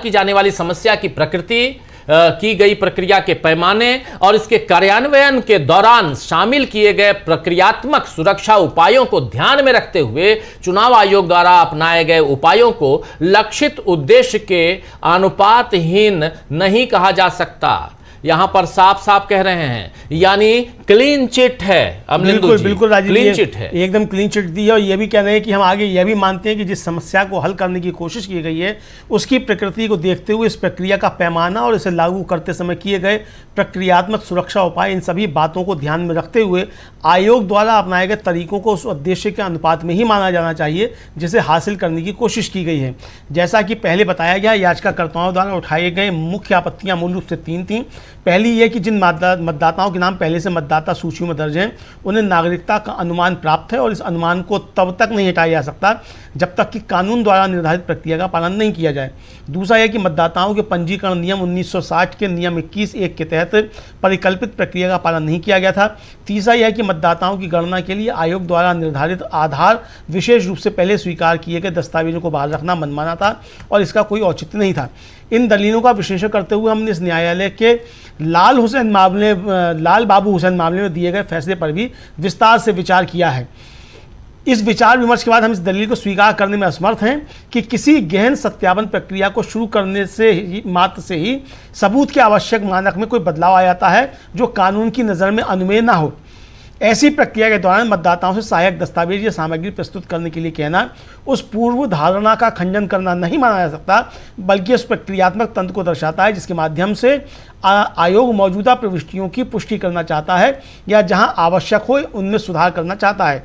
जाने वाली समस्या की प्रकृति, की गई प्रक्रिया के पैमाने और इसके कार्यान्वयन के दौरान शामिल किए गए प्रक्रियात्मक सुरक्षा उपायों को ध्यान में रखते हुए चुनाव आयोग द्वारा अपनाए गए उपायों को लक्षित उद्देश्य के अनुपातहीन नहीं कहा जा सकता। यहां पर साफ साफ कह रहे हैं, यानी क्लीन चिट है। बिल्कुल बिल्कुल राजीव, क्लीन चिट है, एकदम क्लीन चिट दी है। और ये भी कह रहे हैं कि हम आगे यह भी मानते हैं कि जिस समस्या को हल करने की कोशिश की गई है उसकी प्रकृति को देखते हुए इस प्रक्रिया का पैमाना और इसे लागू करते समय किए गए प्रक्रियात्मक सुरक्षा उपाय, इन सभी बातों को ध्यान में रखते हुए आयोग द्वारा अपनाए गए तरीकों को उस उद्देश्य के अनुपात में ही माना जाना चाहिए जिसे हासिल करने की कोशिश की गई है। जैसा कि पहले बताया गया, याचिकाकर्ताओं द्वारा उठाए गए मुख्य आपत्तियां मूल रूप से 3 थीं। पहली ये कि जिन मतदाताओं के नाम पहले से मतदाता सूची में दर्ज हैं उन्हें नागरिकता का अनुमान प्राप्त है और इस अनुमान को तब तक नहीं हटाया जा सकता जब तक कि कानून द्वारा निर्धारित प्रक्रिया का पालन नहीं किया जाए। दूसरा यह कि मतदाताओं के पंजीकरण नियम 1960 के नियम 21(1) के तहत परिकल्पित प्रक्रिया का पालन नहीं किया गया था। तीसरा यह कि मतदाताओं की गणना के लिए आयोग द्वारा निर्धारित आधार विशेष रूप से पहले स्वीकार किए गए दस्तावेजों को बाहर रखना मनमाना था और इसका कोई औचित्य नहीं था। इन दलीलों का विश्लेषण करते हुए हमने इस न्यायालय के लाल बाबू हुसैन मामले में दिए गए फैसले पर भी विस्तार से विचार किया है। इस विचार विमर्श के बाद हम इस दलील को स्वीकार करने में असमर्थ हैं कि किसी गहन सत्यापन प्रक्रिया को शुरू करने से ही सबूत के आवश्यक मानक में कोई बदलाव आ जाता है जो कानून की नज़र में अनुमेय ना हो। ऐसी प्रक्रिया के दौरान मतदाताओं से सहायक दस्तावेज या सामग्री प्रस्तुत करने के लिए कहना उस पूर्व धारणा का खंडन करना नहीं माना जा सकता, बल्कि उस प्रक्रियात्मक तंत्र को दर्शाता है जिसके माध्यम से आयोग मौजूदा प्रविष्टियों की पुष्टि करना चाहता है या जहां आवश्यक हो उनमें सुधार करना चाहता है।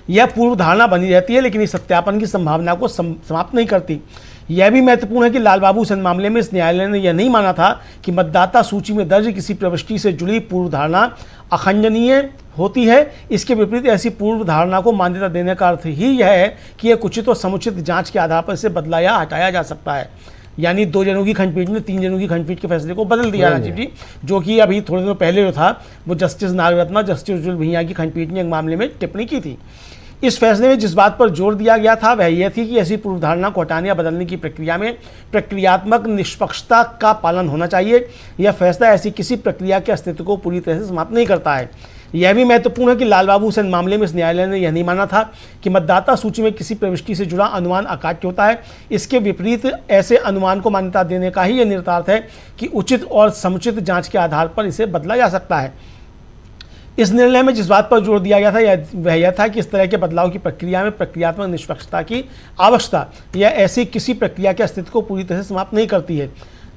यह पूर्व धारणा बनी रहती है लेकिन इस सत्यापन की संभावना को समाप्त नहीं करती। यह भी महत्वपूर्ण है कि लाल बाबू हुसैन मामले में इस न्यायालय ने यह नहीं माना था कि मतदाता सूची में दर्ज किसी प्रविष्टि से जुड़ी पूर्व धारणा अखंडनीय होती है। इसके विपरीत ऐसी पूर्व धारणा को मान्यता देने का अर्थ ही यह है कि यह उचित और समुचित जांच के आधार पर इसे बदला या हटाया जा सकता है। यानी 2 जनों की खंडपीठ ने 3 जनों की खंडपीठ के फैसले को बदल दिया राजीव जी, जो कि अभी थोड़े दिनों पहले जो था वो जस्टिस नागरत्ना, जस्टिस उज्जवल भुइयां की खंडपीठ ने एक मामले में टिप्पणी की थी। इस फैसले में जिस बात पर जोर दिया गया था वह यह थी कि ऐसी पूर्व धारणा को हटाने या बदलने की प्रक्रिया में प्रक्रियात्मक निष्पक्षता का पालन होना चाहिए। यह फैसला ऐसी किसी प्रक्रिया के अस्तित्व को पूरी तरह से समाप्त नहीं करता है। यह भी महत्वपूर्ण है कि लाल बाबू हुसैन मामले में इस न्यायालय ने यह नहीं माना था कि मतदाता सूची में किसी प्रविष्टि से जुड़ा अनुमान अकाट्य होता है। इसके विपरीत ऐसे अनुमान को मान्यता देने का ही यह निहितार्थ है कि उचित और समुचित जाँच के आधार पर इसे बदला जा सकता है। इस निर्णय में जिस बात पर जोर दिया गया था वह यह था कि इस तरह के बदलाव की प्रक्रिया में प्रक्रियात्मक निष्पक्षता की आवश्यकता यह ऐसी किसी प्रक्रिया के अस्तित्व को पूरी तरह से समाप्त नहीं करती है।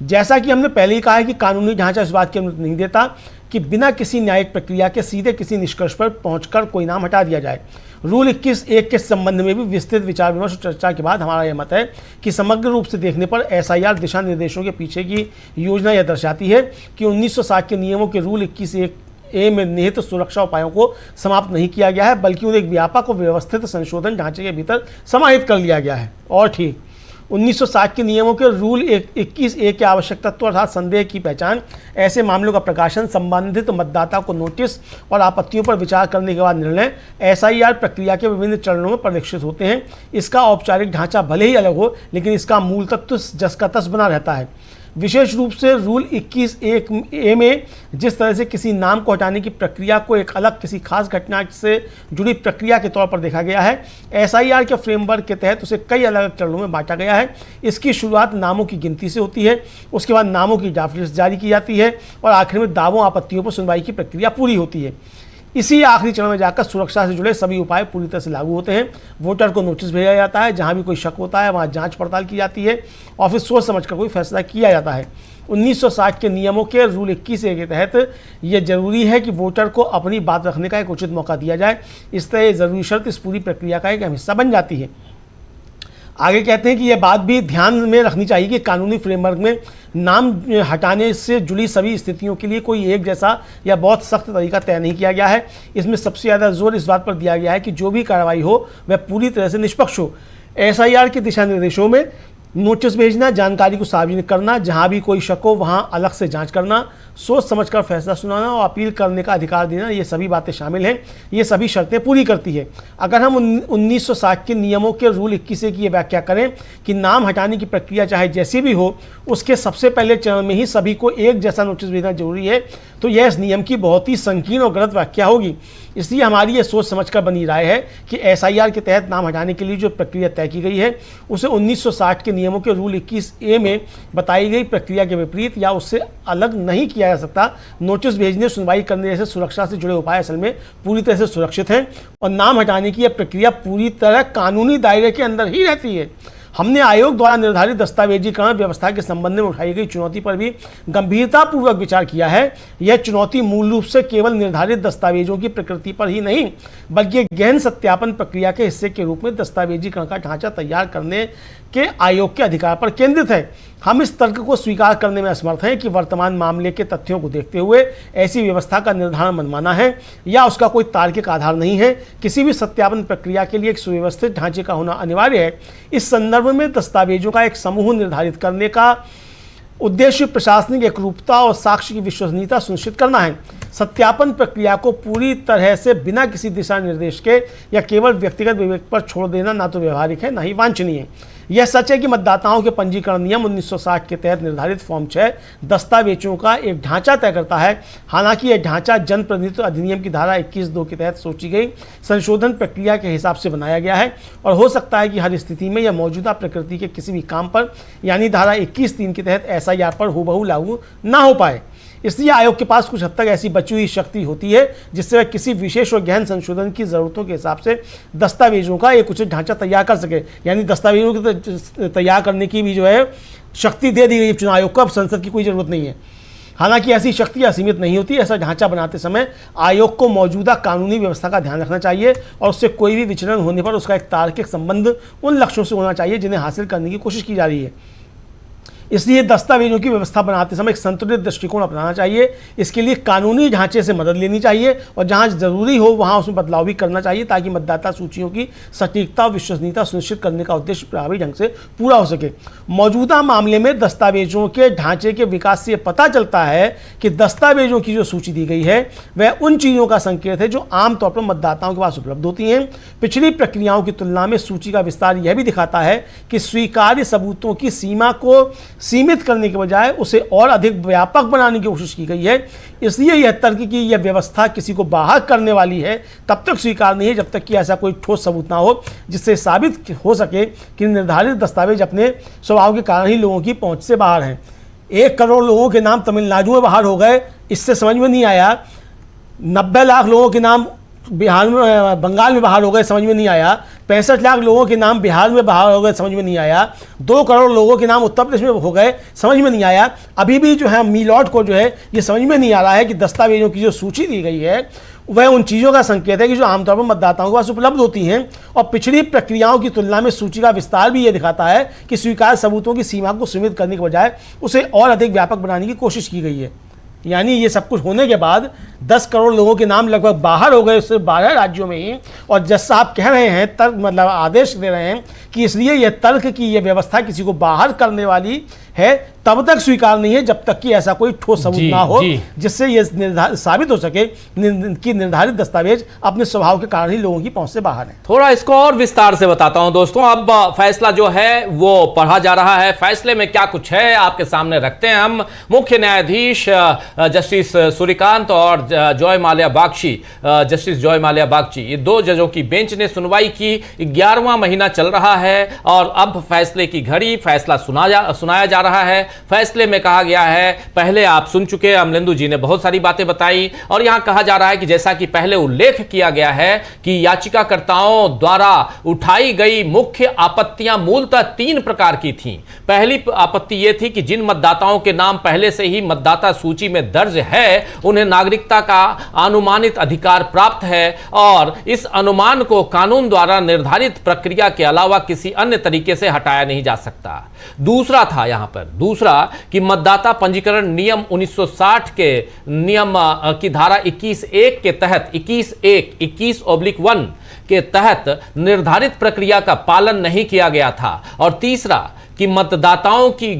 जैसा कि हमने पहले ही कहा है कि कानूनी ढांचा इस बात की अनुमति नहीं देता कि बिना किसी न्यायिक प्रक्रिया के सीधे किसी निष्कर्ष पर पहुंचकर कोई नाम हटा दिया जाए। रूल 21(1) के संबंध में भी विस्तृत विचार विमर्श और चर्चा के बाद हमारा यह मत है कि समग्र रूप से देखने पर SIR दिशा निर्देशों के पीछे की योजना यह दर्शाती है कि 1960 के नियमों के रूल 21(1) में निहित सुरक्षा उपायों को समाप्त नहीं किया गया है, बल्कि उन्हें एक व्यापक और व्यवस्थित संशोधन ढांचे के भीतर समाहित कर लिया गया है। और ठीक 1960 के नियमों के रूल 21(1) के आवश्यक तत्व अर्थात संदेह की पहचान, ऐसे मामलों का प्रकाशन, संबंधित मतदाता को नोटिस और आपत्तियों पर विचार करने के बाद निर्णय SIR प्रक्रिया के विभिन्न चरणों में परिलक्षित होते हैं। इसका औपचारिक ढांचा भले ही अलग हो लेकिन इसका मूल तत्व जस का तस बना रहता है। विशेष रूप से रूल 21(1) में जिस तरह से किसी नाम को हटाने की प्रक्रिया को एक अलग किसी खास घटना से जुड़ी प्रक्रिया के तौर पर देखा गया है, SIR के फ्रेमवर्क के तहत उसे कई अलग अलग चरणों में बांटा गया है। इसकी शुरुआत नामों की गिनती से होती है, उसके बाद नामों की ड्राफ्ट लिस्ट जारी की जाती है और आखिर में दावों आपत्तियों पर सुनवाई की प्रक्रिया पूरी होती है। इसी आखिरी चरण में जाकर सुरक्षा से जुड़े सभी उपाय पूरी तरह से लागू होते हैं। वोटर को नोटिस भेजा जाता है, जहां भी कोई शक होता है वहां जांच पड़ताल की जाती है और फिर सोच समझकर कोई फैसला किया जाता है। 1960 के नियमों के रूल 21(1) के तहत यह जरूरी है कि वोटर को अपनी बात रखने का एक उचित मौका दिया जाए। इस तरह ज़रूरी शर्त इस पूरी प्रक्रिया का एक अहम हिस्सा बन जाती है। आगे कहते हैं कि यह बात भी ध्यान में रखनी चाहिए कि कानूनी फ्रेमवर्क में नाम हटाने से जुड़ी सभी स्थितियों के लिए कोई एक जैसा या बहुत सख्त तरीका तय नहीं किया गया है। इसमें सबसे ज़्यादा जोर इस बात पर दिया गया है कि जो भी कार्रवाई हो वह पूरी तरह से निष्पक्ष हो। SIR के दिशा निर्देशों में नोटिस भेजना, जानकारी को सार्वजनिक करना, जहां भी कोई शक हो वहां अलग से जांच करना, सोच समझकर फैसला सुनाना और अपील करने का अधिकार देना, ये सभी बातें शामिल हैं। ये सभी शर्तें पूरी करती है। अगर हम 1960 के नियमों के रूल 21 की ये व्याख्या करें कि नाम हटाने की प्रक्रिया चाहे जैसी भी हो, उसके सबसे पहले चरण में ही सभी को एक जैसा नोटिस भेजना जरूरी है, तो यह इस नियम की बहुत ही संकीर्ण और गलत व्याख्या होगी। इसलिए हमारी ये सोच समझकर बनी राय है कि SIR के तहत नाम हटाने के लिए जो प्रक्रिया तय की गई है उसे 1960 के नियमों के रूल 21A में बताई गई प्रक्रिया के विपरीत या उससे अलग नहीं किया जा सकता। नोटिस भेजने, सुनवाई करने जैसे सुरक्षा से जुड़े उपाय असल में पूरी तरह से सुरक्षित हैं और नाम हटाने की यह प्रक्रिया पूरी तरह कानूनी दायरे के अंदर ही रहती है। हमने आयोग द्वारा निर्धारित दस्तावेजीकरण व्यवस्था के संबंध में उठाई गई चुनौती पर भी गंभीरतापूर्वक विचार किया है। यह चुनौती मूल रूप से केवल निर्धारित दस्तावेजों की प्रकृति पर ही नहीं, बल्कि गहन सत्यापन प्रक्रिया के हिस्से के रूप में दस्तावेजीकरण का ढांचा तैयार करने के आयोग के अधिकार पर केंद्रित है। हम इस तर्क को स्वीकार करने में असमर्थ हैं कि वर्तमान मामले के तथ्यों को देखते हुए ऐसी व्यवस्था का निर्धारण मनमाना है या उसका कोई तार्किक आधार नहीं है। किसी भी सत्यापन प्रक्रिया के लिए एक सुव्यवस्थित ढांचे का होना अनिवार्य है। इस संदर्भ में दस्तावेजों का एक समूह निर्धारित करने का उद्देश्य प्रशासनिक एकरूपता और साक्ष्य की विश्वसनीयता सुनिश्चित करना है। सत्यापन प्रक्रिया को पूरी तरह से बिना किसी दिशा निर्देश के या केवल व्यक्तिगत विवेक पर छोड़ देना ना तो व्यवहारिक है, ना ही वांछनीय है। यह सच है कि मतदाताओं के पंजीकरण नियम 1960 के तहत निर्धारित फॉर्म 6 दस्तावेजों का एक ढांचा तय करता है। हालांकि यह ढांचा जनप्रतिनिधित्व अधिनियम की धारा 21(2) के तहत सोची गई संशोधन प्रक्रिया के हिसाब से बनाया गया है और हो सकता है कि हर स्थिति में यह मौजूदा प्रकृति के किसी भी काम पर यानी धारा 21(3) के तहत SIR पर हूबहू लागू ना हो पाए। इसलिए आयोग के पास कुछ हद तक ऐसी बची हुई शक्ति होती है जिससे वह किसी विशेष और गहन संशोधन की ज़रूरतों के हिसाब से दस्तावेजों का एक उचित ढांचा तैयार कर सके। यानी दस्तावेजों को तैयार करने की भी जो है शक्ति दे दी गई है चुनाव आयोग को। अब संसद की कोई ज़रूरत नहीं है। हालांकि ऐसी शक्ति असीमित नहीं होती। ऐसा ढांचा बनाते समय आयोग को मौजूदा कानूनी व्यवस्था का ध्यान रखना चाहिए और उससे कोई भी विचलन होने पर उसका एक तार्किक संबंध उन लक्ष्यों से होना चाहिए जिन्हें हासिल करने की कोशिश की जा रही है। इसलिए दस्तावेजों की व्यवस्था बनाते समय एक संतुलित दृष्टिकोण अपनाना चाहिए। इसके लिए कानूनी ढांचे से मदद लेनी चाहिए और जहां ज़रूरी हो वहां उसमें बदलाव भी करना चाहिए ताकि मतदाता सूचियों की सटीकता और विश्वसनीयता सुनिश्चित करने का उद्देश्य प्रभावी ढंग से पूरा हो सके। मौजूदा मामले में दस्तावेजों के ढांचे के विकास से पता चलता है कि दस्तावेजों की जो सूची दी गई है वह उन चीज़ों का संकेत है जो आमतौर पर मतदाताओं के पास उपलब्ध होती हैं। पिछली प्रक्रियाओं की तुलना में सूची का विस्तार यह भी दिखाता है कि स्वीकार्य सबूतों की सीमा को सीमित करने के बजाय उसे और अधिक व्यापक बनाने की कोशिश की गई है। इसलिए यह तर्क की यह व्यवस्था किसी को बाहर करने वाली है तब तक स्वीकार नहीं है जब तक कि ऐसा कोई ठोस सबूत ना हो जिससे साबित हो सके कि निर्धारित दस्तावेज अपने स्वभाव के कारण ही लोगों की पहुंच से बाहर हैं। 1 करोड़ लोगों के नाम तमिलनाडु में बाहर हो गए, इससे समझ में नहीं आया। 90 लाख लोगों के नाम बिहार में बंगाल में बाहर हो गए, समझ में नहीं आया। 65 लाख लोगों के नाम बिहार में बाहर हो गए, समझ में नहीं आया। 2 करोड़ लोगों के नाम उत्तर प्रदेश में हो गए, समझ में नहीं आया। अभी भी जो है मीलॉट को जो है ये समझ में नहीं आ रहा है कि दस्तावेजों की जो सूची दी गई है वह उन चीज़ों का संकेत है कि जो आमतौर पर मतदाताओं के पास उपलब्ध होती हैं। और पिछली प्रक्रियाओं की तुलना में सूची का विस्तार भी ये दिखाता है कि स्वीकार सबूतों की सीमा को सीमित करने के बजाय उसे और अधिक व्यापक बनाने की कोशिश की गई है। यानी ये सब कुछ होने के बाद 10 करोड़ लोगों के नाम लगभग बाहर हो गए उससे 12 राज्यों में ही। और जैसा आप कह रहे हैं तर्क मतलब आदेश दे रहे हैं कि इसलिए यह तर्क की यह व्यवस्था किसी को बाहर करने वाली है तब तक स्वीकार नहीं है जब तक कि ऐसा कोई ठोस सबूत ना हो जिससे यह साबित हो सके कि निर्धारित दस्तावेज अपने स्वभाव के कारण ही लोगों की पहुंच से बाहर है। थोड़ा इसको और विस्तार से बताता हूं दोस्तों। अब फैसला जो है वो पढ़ा जा रहा है। फैसले में क्या कुछ है आपके सामने रखते हैं हम। मुख्य न्यायाधीश जस्टिस सूर्यकांत और Joy Mallya Bagchi, justice Joy Mallya Bagchi, ये 2 जजों की बेंच ने सुनवाई की। 11वां महीना चल रहा है और अब फैसले की घड़ी, फैसला सुनाया जा रहा है। फैसले में कहा गया है, पहले आप सुन चुके हैं, अमलेंदु जी ने बहुत सारी बातें बताई, और यहां कहा जा रहा है कि जैसा कि पहले उल्लेख किया गया है कि याचिकाकर्ताओं द्वारा उठाई गई मुख्य आपत्तियां मूलतः 3 प्रकार की थीं। पहली आपत्ति यह थी कि जिन मतदाताओं के नाम पहले से ही मतदाता सूची में दर्ज है, उन्हें नागरिकता का अनुमानित अधिकार प्राप्त है और इस अनुमान को कानून द्वारा निर्धारित प्रक्रिया के अलावा किसी अन्य तरीके से हटाया नहीं जा सकता। दूसरा था यहां पर कि मतदाता पंजीकरण नियम 1960 के नियम की धारा 21(1) के तहत 21(1) के तहत निर्धारित प्रक्रिया का पालन नहीं किया गया था। और तीसरा कि मतदाताओं की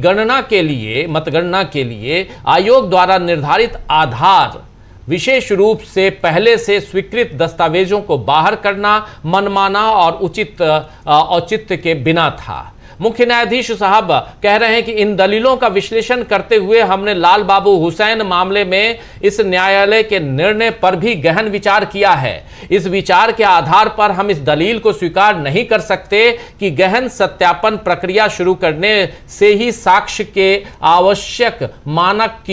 मतगणना के लिए आयोग द्वारा निर्धारित आधार विशेष रूप से पहले से स्वीकृत दस्तावेजों को बाहर करना मनमाना और उचित औचित्य के बिना था। मुख्य न्यायाधीश साहब कह रहे हैं कि इन दलीलों का विश्लेषण करते हुए हमने लाल बाबू हुसैन मामले में इस न्यायालय के निर्णय पर भी गहन विचार किया है। इस विचार के आधार पर हम इस दलील को स्वीकार नहीं कर सकते कि गहन सत्यापन प्रक्रिया शुरू करने से ही साक्ष्य के आवश्यक मानक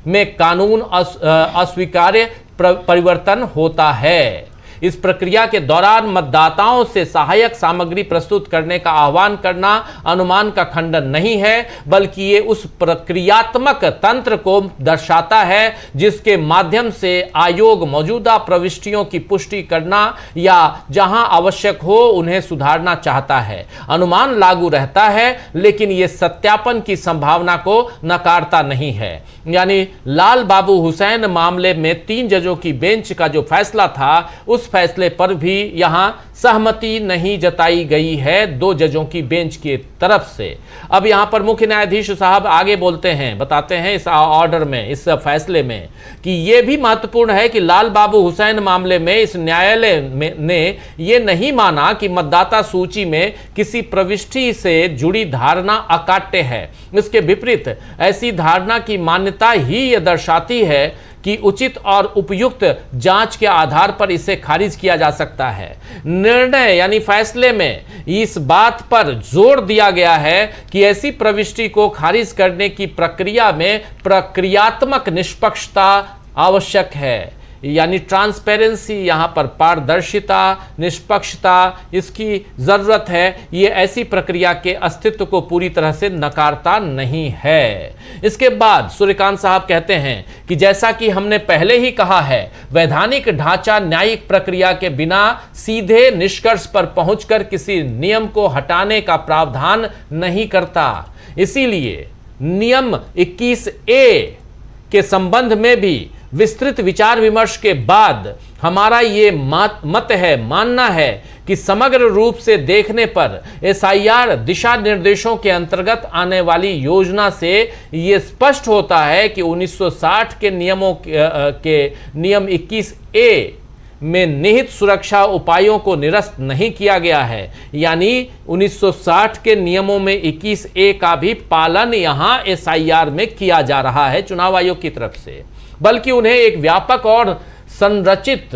में कानून अस्वीकार्य परिवर्तन होता है। इस प्रक्रिया के दौरान मतदाताओं से सहायक सामग्री प्रस्तुत करने का आह्वान करना अनुमान का खंडन नहीं है, बल्कि ये उस प्रक्रियात्मक तंत्र को दर्शाता है जिसके माध्यम से आयोग मौजूदा प्रविष्टियों की पुष्टि करना या जहां आवश्यक हो उन्हें सुधारना चाहता है। अनुमान लागू रहता है, लेकिन ये सत्यापन की संभावना को नकारता नहीं है। यानी लाल बाबू हुसैन मामले में 3 जजों की बेंच का जो फैसला था, उस फैसले पर भी यहां सहमति नहीं जताई गई है 2 जजों की बेंच की तरफ से। अब यहां पर मुख्य न्यायाधीश साहब आगे बोलते हैं, बताते हैं इस ऑर्डर में, इस फैसले में, कि यह भी महत्वपूर्ण है कि लाल बाबू हुसैन मामले में इस न्यायालय ने यह नहीं माना कि मतदाता सूची में किसी प्रविष्टि से जुड़ी धारणा अकाट्य है। इसके विपरीत ऐसी धारणा की मान्यता ही यह दर्शाती है कि उचित और उपयुक्त जांच के आधार पर इसे खारिज किया जा सकता है। निर्णय यानी फैसले में इस बात पर जोर दिया गया है कि ऐसी प्रविष्टि को खारिज करने की प्रक्रिया में प्रक्रियात्मक निष्पक्षता आवश्यक है। यानी ट्रांसपेरेंसी, यहां पर पारदर्शिता, निष्पक्षता, इसकी जरूरत है। ये ऐसी प्रक्रिया के अस्तित्व को पूरी तरह से नकारता नहीं है। इसके बाद सूर्यकांत साहब कहते हैं कि जैसा कि हमने पहले ही कहा है, वैधानिक ढांचा न्यायिक प्रक्रिया के बिना सीधे निष्कर्ष पर पहुंचकर किसी नियम को हटाने का प्रावधान नहीं करता। इसीलिए नियम 21(a) के संबंध में भी विस्तृत विचार विमर्श के बाद हमारा ये मानना है कि समग्र रूप से देखने पर एसआईआर दिशा निर्देशों के अंतर्गत आने वाली योजना से ये स्पष्ट होता है कि 1960 के नियम 21(a) में निहित सुरक्षा उपायों को निरस्त नहीं किया गया है। यानी 1960 के नियमों में 21(a) का भी पालन यहां एसआईआर में किया जा रहा है चुनाव आयोग की तरफ से, बल्कि उन्हें एक व्यापक और संरचित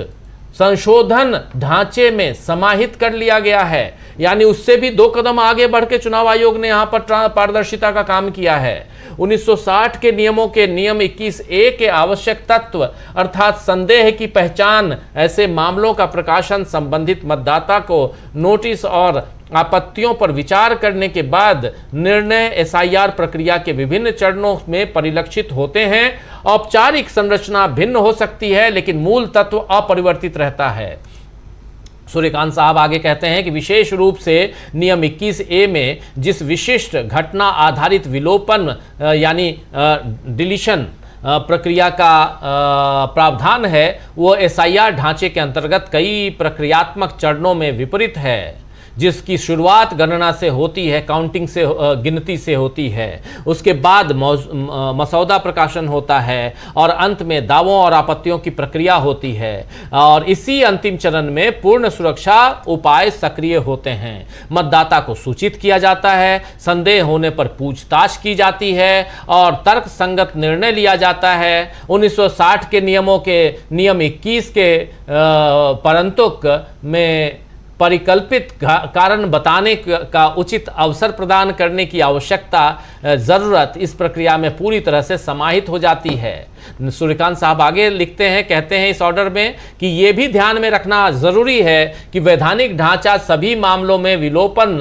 संशोधन ढांचे में समाहित कर लिया गया है। यानी उससे भी 2 कदम आगे बढ़ के चुनाव आयोग ने यहां पर पारदर्शिता का काम किया है। 1960 के नियमों के नियम 21(a) के आवश्यक तत्व अर्थात संदेह की पहचान, ऐसे मामलों का प्रकाशन, संबंधित मतदाता को नोटिस और आपत्तियों पर विचार करने के बाद निर्णय एसआईआर प्रक्रिया के विभिन्न चरणों में परिलक्षित होते हैं। औपचारिक संरचना भिन्न हो सकती है, लेकिन मूल तत्व अपरिवर्तित रहता है। सूर्यकांत साहब आगे कहते हैं कि विशेष रूप से नियम 21(a) में जिस विशिष्ट घटना आधारित विलोपन यानी डिलीशन प्रक्रिया का प्रावधान है, वो एसआईआर ढांचे के अंतर्गत कई प्रक्रियात्मक चरणों में विपरीत है, जिसकी शुरुआत गणना से होती है, काउंटिंग से, गिनती से होती है। उसके बाद मसौदा प्रकाशन होता है और अंत में दावों और आपत्तियों की प्रक्रिया होती है, और इसी अंतिम चरण में पूर्ण सुरक्षा उपाय सक्रिय होते हैं। मतदाता को सूचित किया जाता है, संदेह होने पर पूछताछ की जाती है और तर्क संगत निर्णय लिया जाता है। 1960 के नियम 21 के परंतुक में परिकल्पित कारण बताने का उचित अवसर प्रदान करने की आवश्यकता जरूरत इस प्रक्रिया में पूरी तरह से समाहित हो जाती है। सूर्यकांत साहब आगे लिखते हैं, कहते हैं इस ऑर्डर में कि यह भी ध्यान में रखना जरूरी है कि वैधानिक ढांचा सभी मामलों में विलोपन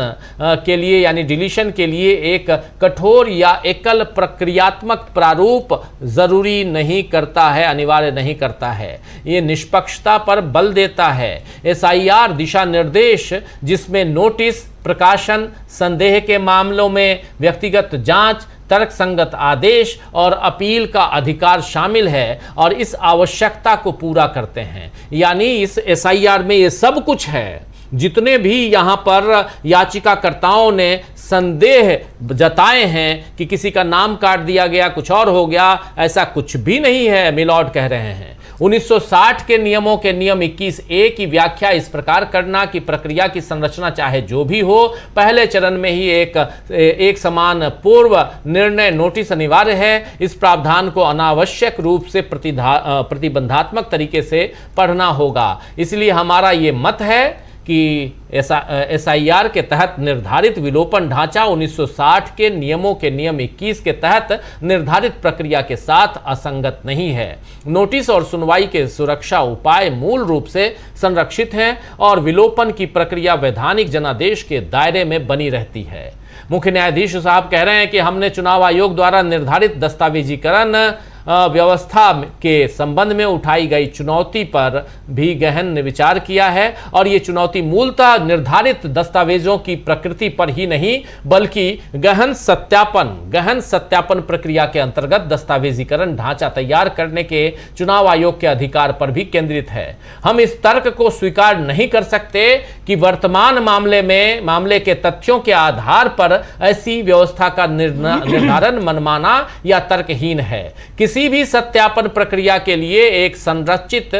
के लिए यानी डिलीशन के लिए एक कठोर या एकल प्रक्रियात्मक प्रारूप जरूरी नहीं करता है, अनिवार्य नहीं करता है। ये निष्पक्षता पर बल देता है। SIR दिशा निर्देश जिसमें नोटिस, प्रकाशन, संदेह के मामलों में व्यक्तिगत जांच, तर्कसंगत आदेश और अपील का अधिकार शामिल है और इस आवश्यकता को पूरा करते हैं। यानी इस SIR में ये सब कुछ है। जितने भी यहाँ पर याचिकाकर्ताओं ने संदेह जताए हैं कि किसी का नाम काट दिया गया, कुछ और हो गया, ऐसा कुछ भी नहीं है, मिलॉर्ड कह रहे हैं। 1960 के नियमों के नियम 21A की व्याख्या इस प्रकार करना कि प्रक्रिया की संरचना चाहे जो भी हो, पहले चरण में ही एक समान पूर्व निर्णय नोटिस अनिवार्य है। इस प्रावधान को अनावश्यक रूप से प्रतिबंधात्मक तरीके से पढ़ना होगा। इसलिए हमारा ये मत है कि SIR के तहत निर्धारित विलोपन ढांचा 1960 के नियमों के नियम 21 के तहत निर्धारित प्रक्रिया के साथ असंगत नहीं है। नोटिस और सुनवाई के सुरक्षा उपाय मूल रूप से संरक्षित हैं और विलोपन की प्रक्रिया वैधानिक जनादेश के दायरे में बनी रहती है। मुख्य न्यायाधीश साहब कह रहे हैं कि हमने चुनाव आयोग द्वारा निर्धारित दस्तावेजीकरण व्यवस्था के संबंध में उठाई गई चुनौती पर भी गहन विचार किया है और ये चुनौती मूलतः निर्धारित दस्तावेजों की प्रकृति पर ही नहीं बल्कि गहन सत्यापन प्रक्रिया के अंतर्गत दस्तावेजीकरण ढांचा तैयार करने के चुनाव आयोग के अधिकार पर भी केंद्रित है। हम इस तर्क को स्वीकार नहीं कर सकते कि वर्तमान मामले के तथ्यों के आधार पर ऐसी व्यवस्था का निर्धारण मनमाना या तर्कहीन है। किसी भी सत्यापन प्रक्रिया के लिए एक संरचित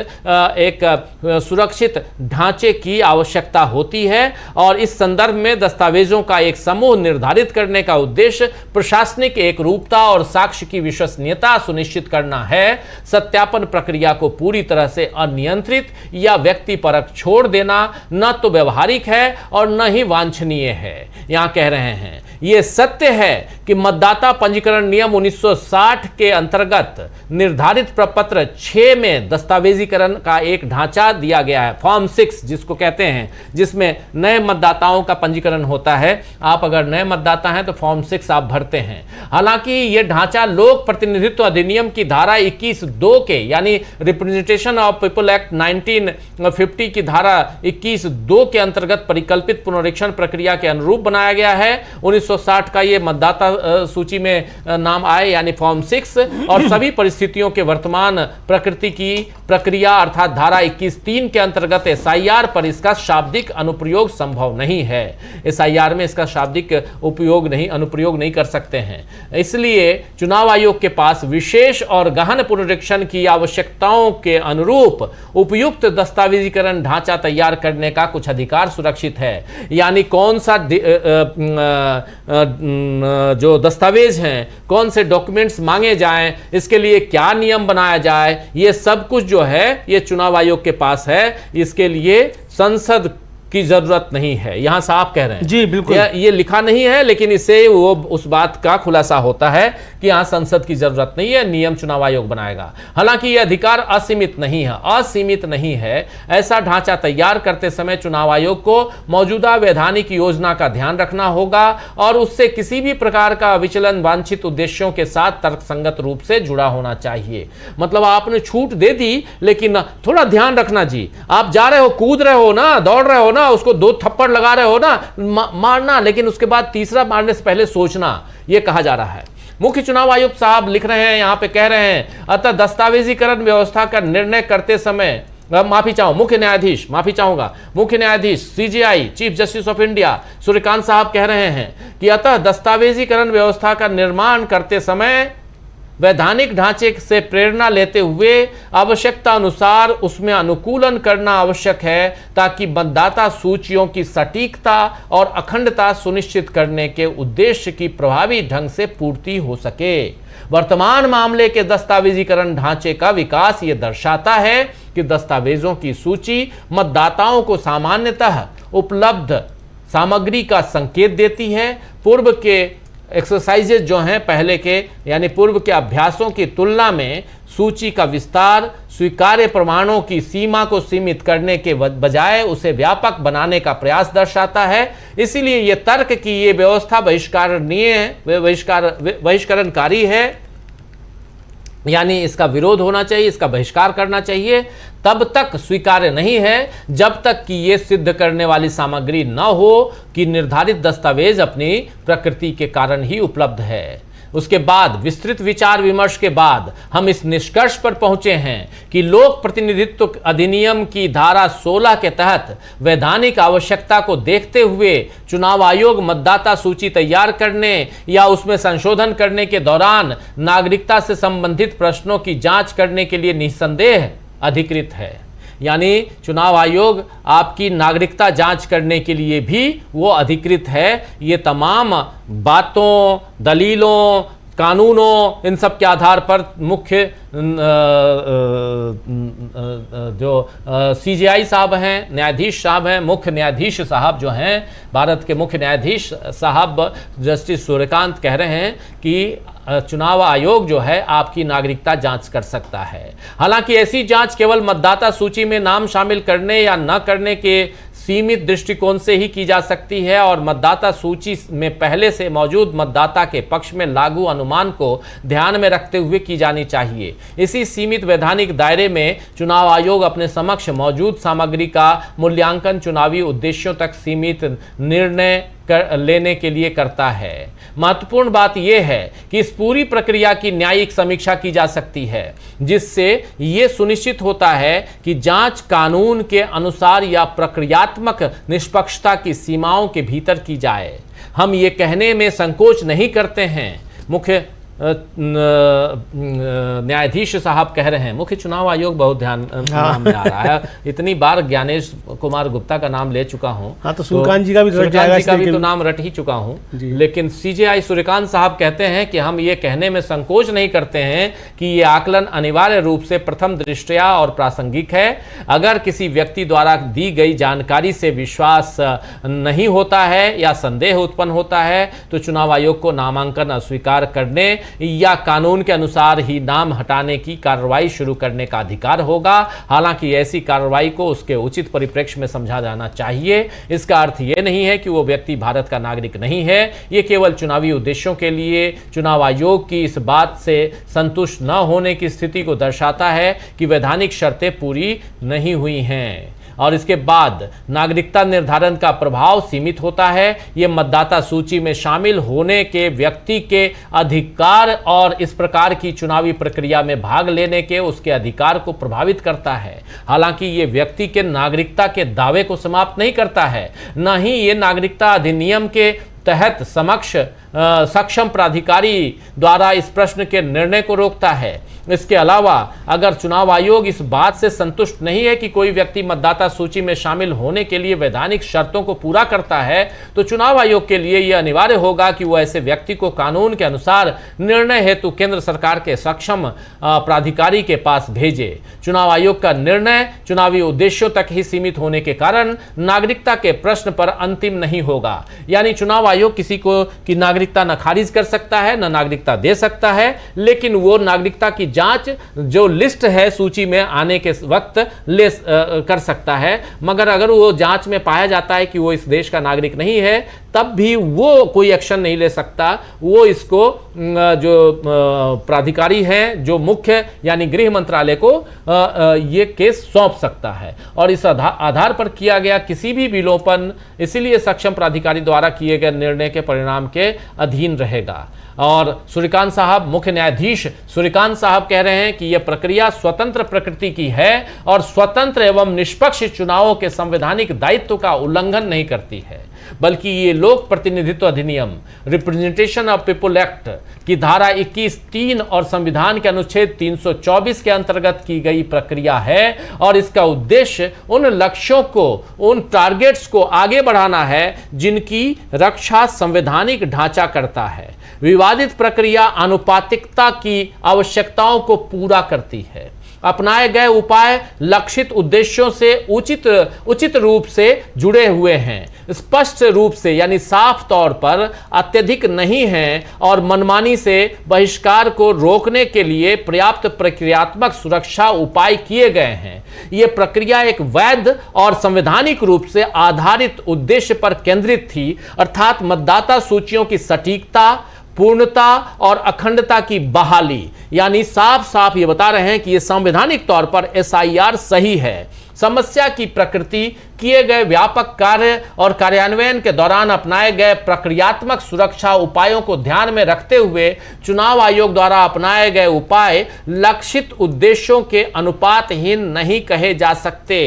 सुरक्षित ढांचे की आवश्यकता होती है और इस संदर्भ में दस्तावेजों का एक समूह निर्धारित करने का उद्देश्य प्रशासनिक एकरूपता और साक्ष्य की विश्वसनीयता सुनिश्चित करना है। सत्यापन प्रक्रिया को पूरी तरह से अनियंत्रित या व्यक्तिपरक छोड़ देना न तो व्यवहारिक है और न ही वांछनीय है। यहां कह रहे हैं यह सत्य है कि मतदाता पंजीकरण नियम 1960 के अंतर्गत निर्धारित प्रपत्र 6 में दस्तावेजीकरण का एक ढांचा दिया गया है, फॉर्म 6 जिसको कहते हैं, जिसमें नए मतदाताओं का पंजीकरण होता है। आप अगर नए मतदाता हैं तो फॉर्म 6 आप भरते हैं। हालांकि यह ढांचा लोक प्रतिनिधित्व अधिनियम की धारा 21(2) के यानी रिप्रेजेंटेशन ऑफ पीपल एक्ट 1950 की धारा 21(2) के अंतर्गत परिकल्पित पुनरीक्षण प्रक्रिया के अनुरूप बनाया गया है। 1960 का यह मतदाता सूची में नाम आए यानी फॉर्म 6 और सभी परिस्थितियों के वर्तमान प्रकृति की प्रक्रिया अर्थात धारा 21(3) के अंतर्गत SIR पर इसका शाब्दिक अनुप्रयोग संभव नहीं है। SIR में इसका शाब्दिक अनुप्रयोग नहीं कर सकते हैं। इसलिए चुनाव आयोग के पास विशेष और गहन पुनरीक्षण की आवश्यकताओं के अनुरूप उपयुक्त दस्तावेजीकरण ढांचा तैयार करने का कुछ अधिकार सुरक्षित है। यानी कौन सा जो दस्तावेज हैं, कौन से डॉक्यूमेंट्स मांगे जाएं, इसके लिए क्या नियम बनाया जाए, ये सब कुछ जो है ये चुनाव आयोग के पास है। इसके लिए संसद की जरूरत नहीं है। यहां साहब कह रहे हैं जी बिल्कुल, ये लिखा नहीं है लेकिन इससे वो उस बात का खुलासा होता है कि यहां संसद की जरूरत नहीं है, नियम चुनाव आयोग बनाएगा। हालांकि यह अधिकार असीमित नहीं है। ऐसा ढांचा तैयार करते समय चुनाव आयोग को मौजूदा वैधानिक योजना का ध्यान रखना होगा और उससे किसी भी प्रकार का विचलन वांछित उद्देश्यों के साथ तर्कसंगत रूप से जुड़ा होना चाहिए। मतलब आपने छूट दे दी लेकिन थोड़ा ध्यान रखना जी, आप जा रहे हो, कूद रहे हो ना, दौड़ रहे हो ना, उसको 2 थप्पड़ लगा रहे हो ना, मारना, लेकिन उसके बाद तीसरा मारने से पहले सोचना, यह कहा जा रहा है। मुख्य चुनाव आयुक्त साहब लिख रहे हैं, यहां पे कह रहे हैं, अतः दस्तावेजीकरण व्यवस्था का निर्णय करते समय मुख्य न्यायाधीश CJI chief justice of India Suryakant साहब कह रहे हैं कि अतः दस्तावेजीकरण व्यवस्था का निर्माण करते समय वैधानिक ढांचे से प्रेरणा लेते हुए आवश्यकता अनुसार उसमें अनुकूलन करना आवश्यक है ताकि मतदाता सूचियों की सटीकता और अखंडता सुनिश्चित करने के उद्देश्य की प्रभावी ढंग से पूर्ति हो सके। वर्तमान मामले के दस्तावेजीकरण ढांचे का विकास ये दर्शाता है कि दस्तावेजों की सूची मतदाताओं को सामान्यतः उपलब्ध सामग्री का संकेत देती है। पूर्व के एक्सरसाइजेज जो हैं पहले के यानी पूर्व के अभ्यासों की तुलना में सूची का विस्तार स्वीकार्य प्रमाणों की सीमा को सीमित करने के बजाय उसे व्यापक बनाने का प्रयास दर्शाता है। इसीलिए यह तर्क कि ये व्यवस्था बहिष्करणीय है, बहिष्करणकारी है, यानी इसका विरोध होना चाहिए, इसका बहिष्कार करना चाहिए, तब तक स्वीकार्य नहीं है जब तक कि ये सिद्ध करने वाली सामग्री न हो कि निर्धारित दस्तावेज अपनी प्रकृति के कारण ही उपलब्ध है। उसके बाद विस्तृत विचार विमर्श के बाद हम इस निष्कर्ष पर पहुंचे हैं कि लोक प्रतिनिधित्व अधिनियम की धारा 16 के तहत वैधानिक आवश्यकता को देखते हुए चुनाव आयोग मतदाता सूची तैयार करने या उसमें संशोधन करने के दौरान नागरिकता से संबंधित प्रश्नों की जांच करने के लिए निस्संदेह अधिकृत है। यानी चुनाव आयोग आपकी नागरिकता जांच करने के लिए भी वो अधिकृत है। ये तमाम बातों, दलीलों, कानूनों, इन सब के आधार पर मुख्य जो सीजेआई साहब हैं, न्यायाधीश साहब हैं, मुख्य न्यायाधीश साहब जो हैं, भारत के मुख्य न्यायाधीश साहब जस्टिस सूर्यकांत कह रहे हैं कि चुनाव आयोग जो है आपकी नागरिकता जांच कर सकता है। हालांकि ऐसी जांच केवल मतदाता सूची में नाम शामिल करने या न करने के सीमित दृष्टिकोण से ही की जा सकती है और मतदाता सूची में पहले से मौजूद मतदाता के पक्ष में लागू अनुमान को ध्यान में रखते हुए की जानी चाहिए। इसी सीमित वैधानिक दायरे में चुनाव आयोग अपने समक्ष मौजूद सामग्री का मूल्यांकन चुनावी उद्देश्यों तक सीमित निर्णय लेने के लिए करता है। महत्वपूर्ण बात यह है कि इस पूरी प्रक्रिया की न्यायिक समीक्षा की जा सकती है, जिससे यह सुनिश्चित होता है कि जांच कानून के अनुसार या प्रक्रियात्मक निष्पक्षता की सीमाओं के भीतर की जाए। हम ये कहने में संकोच नहीं करते हैं, मुख्य न्यायाधीश साहब कह रहे हैं, मुख्य चुनाव आयोग बहुत ध्यान नाम में आ रहा है। इतनी बार ज्ञानेश कुमार गुप्ता का नाम ले चुका हूं, हाँ, तो सूर्यकांत जी का भी तो नाम रट ही चुका हूं, लेकिन सीजेआई सूर्यकांत साहब कहते हैं कि हम ये कहने में संकोच नहीं करते हैं कि ये आकलन अनिवार्य रूप से प्रथम दृष्टया और प्रासंगिक है। अगर किसी व्यक्ति द्वारा दी गई जानकारी से विश्वास नहीं होता है या संदेह उत्पन्न होता है तो चुनाव आयोग को नामांकन अस्वीकार करने या कानून के अनुसार ही नाम हटाने की कार्रवाई शुरू करने का अधिकार होगा। हालांकि ऐसी कार्रवाई को उसके उचित परिप्रेक्ष्य में समझा जाना चाहिए। इसका अर्थ यह नहीं है कि वो व्यक्ति भारत का नागरिक नहीं है। ये केवल चुनावी उद्देश्यों के लिए चुनाव आयोग की इस बात से संतुष्ट न होने की स्थिति को दर्शाता है कि वैधानिक शर्तें पूरी नहीं हुई हैं। और इसके बाद नागरिकता निर्धारण का प्रभाव सीमित होता है। यह मतदाता सूची में शामिल होने के व्यक्ति के अधिकार और इस प्रकार की चुनावी प्रक्रिया में भाग लेने के उसके अधिकार को प्रभावित करता है। हालांकि यह व्यक्ति के नागरिकता के दावे को समाप्त नहीं करता है, न ही यह नागरिकता अधिनियम के तहत सक्षम प्राधिकारी द्वारा इस प्रश्न के निर्णय को रोकता है। इसके अलावा अगर चुनाव आयोग इस बात से संतुष्ट नहीं है कि कोई व्यक्ति मतदाता सूची में शामिल होने के लिए वैधानिक शर्तों को पूरा करता है तो चुनाव आयोग के लिए यह अनिवार्य होगा कि वह ऐसे व्यक्ति को कानून के अनुसार निर्णय हेतु केंद्र सरकार के सक्षम प्राधिकारी के पास भेजे। चुनाव आयोग का निर्णय चुनावी उद्देश्यों तक ही सीमित होने के कारण नागरिकता के प्रश्न पर अंतिम नहीं होगा। यानी चुनाव आयोग किसी को की नागरिकता न खारिज कर सकता है न नागरिकता दे सकता है, लेकिन वो नागरिकता की जांच जो लिस्ट है सूची में आने के वक्त कर सकता है। मगर अगर वो जांच में पाया जाता है कि वो इस देश का नागरिक नहीं है तब भी वो कोई एक्शन नहीं ले सकता। वो इसको जो प्राधिकारी हैं, जो मुख्य यानी गृह मंत्रालय को ये केस सौंप सकता है और इस आधार पर किया गया किसी भी विलोपन इसीलिए सक्षम प्राधिकारी द्वारा किए गए निर्णय के परिणाम के अधीन रहेगा। और सूर्यकांत साहब, मुख्य न्यायाधीश सूर्यकांत साहब कह रहे हैं कि यह प्रक्रिया स्वतंत्र प्रकृति की है और स्वतंत्र एवं निष्पक्ष चुनावों के संवैधानिक दायित्व का उल्लंघन नहीं करती है। बल्कि ये लोक प्रतिनिधित्व अधिनियम रिप्रेजेंटेशन ऑफ पीपुल एक्ट की धारा 21(3) और संविधान के अनुच्छेद 324 के अंतर्गत की गई प्रक्रिया है और इसका उद्देश्य उन लक्ष्यों को, उन टारगेट्स को आगे बढ़ाना है जिनकी रक्षा संवैधानिक ढांचा करता है। विवादित प्रक्रिया आनुपातिकता की आवश्यकताओं को पूरा करती है। अपनाए गए उपाय लक्षित उद्देश्यों से उचित रूप से जुड़े हुए हैं, स्पष्ट रूप से यानी साफ तौर पर अत्यधिक नहीं हैं और मनमानी से बहिष्कार को रोकने के लिए पर्याप्त प्रक्रियात्मक सुरक्षा उपाय किए गए हैं। यह प्रक्रिया एक वैध और संवैधानिक रूप से आधारित उद्देश्य पर केंद्रित थी, अर्थात मतदाता सूचियों की सटीकता, पूर्णता और अखंडता की बहाली। यानी साफ साफ ये बता रहे हैं कि ये संवैधानिक तौर पर एसआईआर सही है। समस्या की प्रकृति, किए गए व्यापक कार्य और कार्यान्वयन के दौरान अपनाए गए प्रक्रियात्मक सुरक्षा उपायों को ध्यान में रखते हुए चुनाव आयोग द्वारा अपनाए गए उपाय लक्षित उद्देश्यों के अनुपातहीन नहीं कहे जा सकते।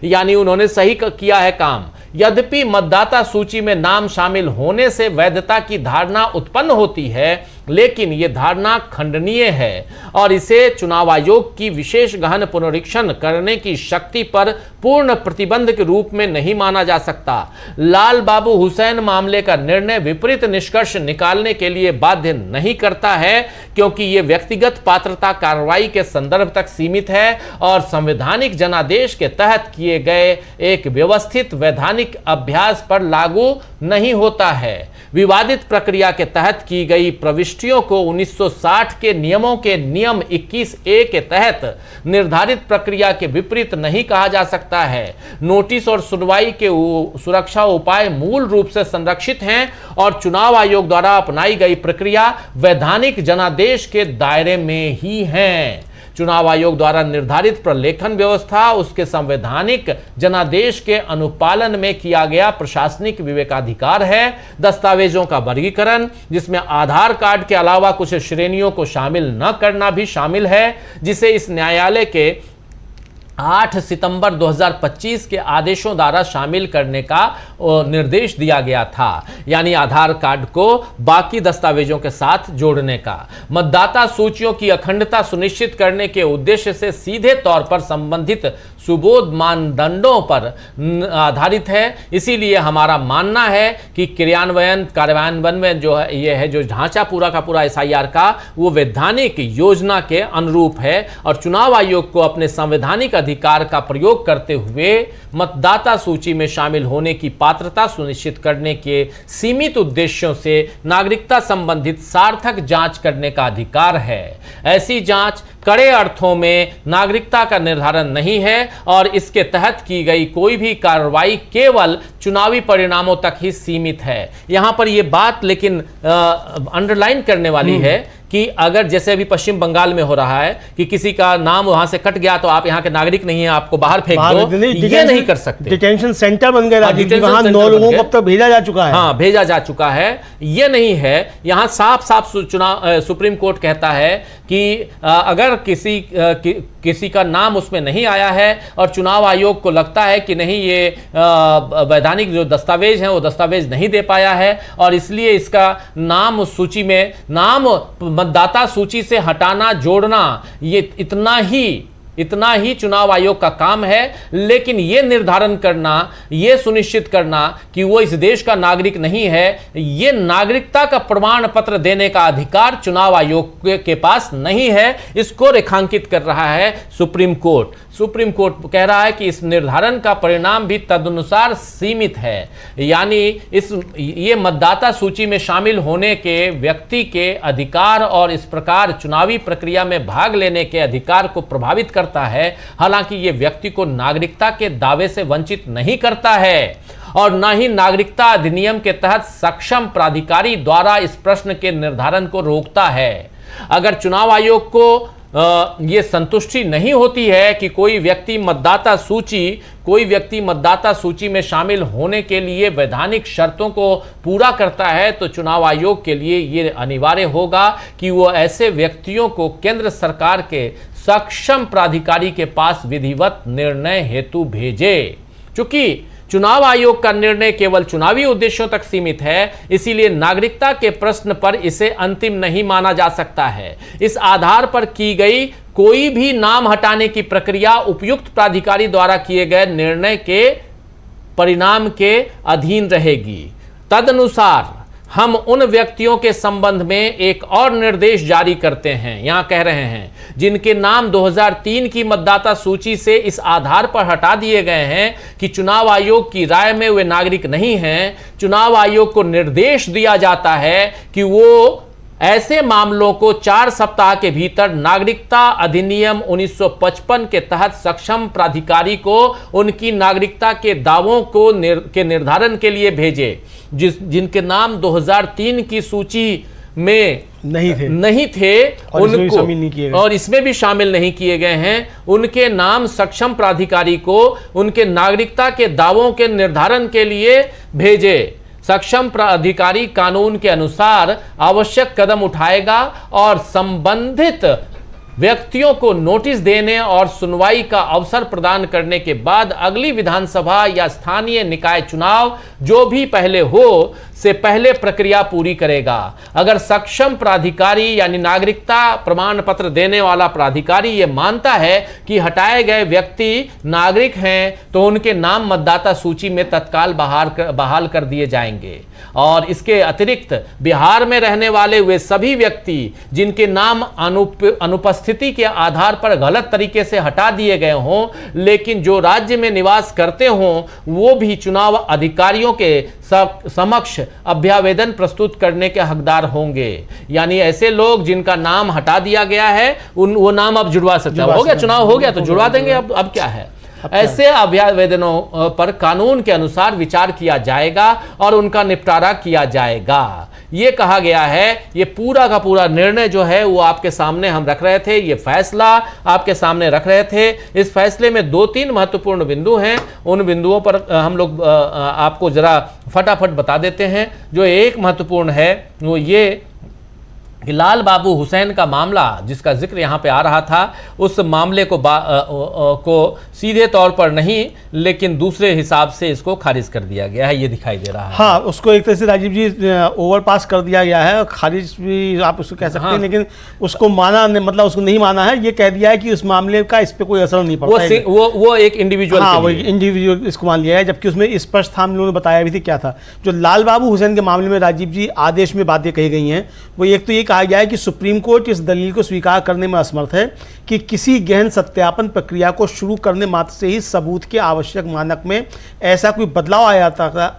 यानी उन्होंने सही किया है काम। यद्यपि मतदाता सूची में नाम शामिल होने से वैधता की धारणा उत्पन्न होती है, लेकिन यह धारणा खंडनीय है और इसे चुनाव आयोग की विशेष गहन पुनरीक्षण करने की शक्ति पर पूर्ण प्रतिबंध के रूप में नहीं माना जा सकता। लाल बाबू हुसैन मामले का निर्णय विपरीत निष्कर्ष निकालने के लिए बाध्य नहीं करता है, क्योंकि यह व्यक्तिगत पात्रता कार्रवाई के संदर्भ तक सीमित है और संवैधानिक जनादेश के तहत किए गए एक व्यवस्थित वैधानिक अभ्यास पर लागू नहीं होता है। विवादित प्रक्रिया के तहत की गई प्रविष्टियों को 1960 के नियमों के नियम 21A के तहत निर्धारित प्रक्रिया के विपरीत नहीं कहा जा सकता है। नोटिस और सुनवाई के सुरक्षा उपाय मूल रूप से संरक्षित हैं और चुनाव आयोग द्वारा अपनाई गई प्रक्रिया वैधानिक जनादेश के दायरे में ही हैं। चुनाव आयोग द्वारा निर्धारित प्रलेखन व्यवस्था उसके संवैधानिक जनादेश के अनुपालन में किया गया प्रशासनिक विवेकाधिकार है। दस्तावेजों का वर्गीकरण, जिसमें आधार कार्ड के अलावा कुछ श्रेणियों को शामिल न करना भी शामिल है, जिसे इस न्यायालय के 8 सितंबर 2025 के आदेशों द्वारा शामिल करने का निर्देश दिया गया था। यानी आधार कार्ड को बाकी दस्तावेजों के साथ जोड़ने का। मतदाता सूचियों की अखंडता सुनिश्चित करने के उद्देश्य से सीधे तौर पर संबंधित सुबोध मानदंडों पर आधारित है। इसीलिए हमारा मानना है कि कार्यान्वयन में जो है ये है, जो ढांचा पूरा का पूरा एसआईआर का, वो वैधानिक योजना के अनुरूप है और चुनाव आयोग को अपने संवैधानिक अधिकार का प्रयोग करते हुए मतदाता सूची में शामिल होने की पात्रता सुनिश्चित करने के सीमित उद्देश्यों से नागरिकता संबंधित सार्थक जांच करने का अधिकार है। ऐसी जांच कड़े अर्थों में नागरिकता का निर्धारण नहीं है और इसके तहत की गई कोई भी कार्रवाई केवल चुनावी परिणामों तक ही सीमित है। यहां पर यह बात लेकिन अंडरलाइन करने वाली है कि अगर जैसे अभी पश्चिम बंगाल में हो रहा है कि किसी का नाम वहां से कट गया तो आप यहां के नागरिक नहीं है, आपको बाहर फेंक दो, ये नहीं कर सकते। डिटेंशन सेंटर बन गए राजीव जी, वहां 9 लोगों को अब तक भेजा जा चुका है। हाँ, भेजा जा चुका है। ये नहीं है, यहां साफ साफ सुप्रीम कोर्ट कहता है कि अगर किसी का नाम उसमें नहीं आया है और चुनाव आयोग को लगता है कि नहीं ये वैधानिक जो दस्तावेज हैं वो दस्तावेज नहीं दे पाया है और इसलिए इसका नाम उस सूची में, नाम मतदाता सूची से हटाना जोड़ना, ये इतना ही चुनाव आयोग का काम है। लेकिन यह निर्धारण करना, यह सुनिश्चित करना कि वो इस देश का नागरिक नहीं है, यह नागरिकता का प्रमाण पत्र देने का अधिकार चुनाव आयोग के पास नहीं है। इसको रेखांकित कर रहा है सुप्रीम कोर्ट। सुप्रीम कोर्ट कह रहा है कि इस निर्धारण का परिणाम भी तदनुसार सीमित है। यानी ये मतदाता सूची में शामिल होने के व्यक्ति के अधिकार और इस प्रकार चुनावी प्रक्रिया में भाग लेने के अधिकार को प्रभावित करता है। हालांकि ये व्यक्ति को नागरिकता के दावे से वंचित नहीं करता है और न ही नागरिकता अधिनियम के तहत सक्षम प्राधिकारी द्वारा इस प्रश्न के निर्धारण को रोकता है। अगर चुनाव आयोग को ये संतुष्टि नहीं होती है कि कोई व्यक्ति मतदाता सूची में शामिल होने के लिए वैधानिक शर्तों को पूरा करता है, तो चुनाव आयोग के लिए ये अनिवार्य होगा कि वो ऐसे व्यक्तियों को केंद्र सरकार के सक्षम प्राधिकारी के पास विधिवत निर्णय हेतु भेजे। चूंकि चुनाव आयोग का निर्णय केवल चुनावी उद्देश्यों तक सीमित है, इसीलिए नागरिकता के प्रश्न पर इसे अंतिम नहीं माना जा सकता है। इस आधार पर की गई कोई भी नाम हटाने की प्रक्रिया उपयुक्त प्राधिकारी द्वारा किए गए निर्णय के परिणाम के अधीन रहेगी। तदनुसार हम उन व्यक्तियों के संबंध में एक और निर्देश जारी करते हैं, यहां कह रहे हैं, जिनके नाम 2003 की मतदाता सूची से इस आधार पर हटा दिए गए हैं कि चुनाव आयोग की राय में वे नागरिक नहीं हैं। चुनाव आयोग को निर्देश दिया जाता है कि वो ऐसे मामलों को 4 सप्ताह के भीतर नागरिकता अधिनियम 1955 के तहत सक्षम प्राधिकारी को उनकी नागरिकता के दावों को के निर्धारण के लिए भेजे। जिनके नाम 2003 की सूची में नहीं थे और इसमें भी शामिल नहीं किए गए हैं, उनके नाम सक्षम प्राधिकारी को उनके नागरिकता के दावों के निर्धारण के लिए भेजे। सक्षम प्राधिकारी कानून के अनुसार आवश्यक कदम उठाएगा और संबंधित व्यक्तियों को नोटिस देने और सुनवाई का अवसर प्रदान करने के बाद अगली विधानसभा या स्थानीय निकाय चुनाव जो भी पहले हो से पहले प्रक्रिया पूरी करेगा। अगर सक्षम प्राधिकारी यानी नागरिकता प्रमाण पत्र देने वाला प्राधिकारी यह मानता है कि हटाए गए व्यक्ति नागरिक हैं तो उनके नाम मतदाता सूची में तत्काल बहाल कर दिए जाएंगे। और इसके अतिरिक्त बिहार में रहने वाले वे सभी व्यक्ति जिनके नाम अनुपस्थिति के आधार पर गलत तरीके से हटा दिए गए हों लेकिन जो राज्य में निवास करते हों, वो भी चुनाव अधिकारियों के समक्ष अभ्यावेदन प्रस्तुत करने के हकदार होंगे। यानी ऐसे लोग जिनका नाम हटा दिया गया है वो नाम अब जुड़वा सकते हैं। हो गया, चुनाव हो गया तो जुड़वा देंगे। अब क्या है, ऐसे अभ्यावेदनों पर कानून के अनुसार विचार किया जाएगा और उनका निपटारा किया जाएगा। ये कहा गया है। ये पूरा का पूरा निर्णय जो है वो आपके सामने हम रख रहे थे, ये फैसला आपके सामने रख रहे थे। इस फैसले में 2-3 महत्वपूर्ण बिंदु हैं, उन बिंदुओं पर हम लोग आपको जरा फटाफट बता देते हैं। जो एक महत्वपूर्ण है वो ये कि लाल बाबू हुसैन का मामला जिसका जिक्र यहाँ पे आ रहा था, उस मामले को सीधे तौर पर नहीं लेकिन दूसरे हिसाब से इसको खारिज कर दिया गया है, ये दिखाई दे रहा है। हाँ, उसको एक तरह से राजीव जी ओवरपास कर दिया गया है, खारिज भी आप उसको कह सकते हैं। लेकिन उसको माना मतलब उसको नहीं माना है, ये कह दिया है कि उस मामले का इस पर कोई असर नहीं पड़ता। वो एक इंडिविजुअल, हाँ वो इंडिविजुअल इसको मान लिया है। जबकि उसमें स्पष्ट था, हम लोगों ने बताया भी थी क्या था। जो लाल बाबू हुसैन के मामले में राजीव जी आदेश में बातें कही गई हैं, वो एक तो ये कहा गया है कि सुप्रीम कोर्ट इस दलील को स्वीकार करने में असमर्थ है कि किसी गहन सत्यापन प्रक्रिया को शुरू करने मात्र से ही सबूत के आवश्यक मानक में ऐसा कोई बदलाव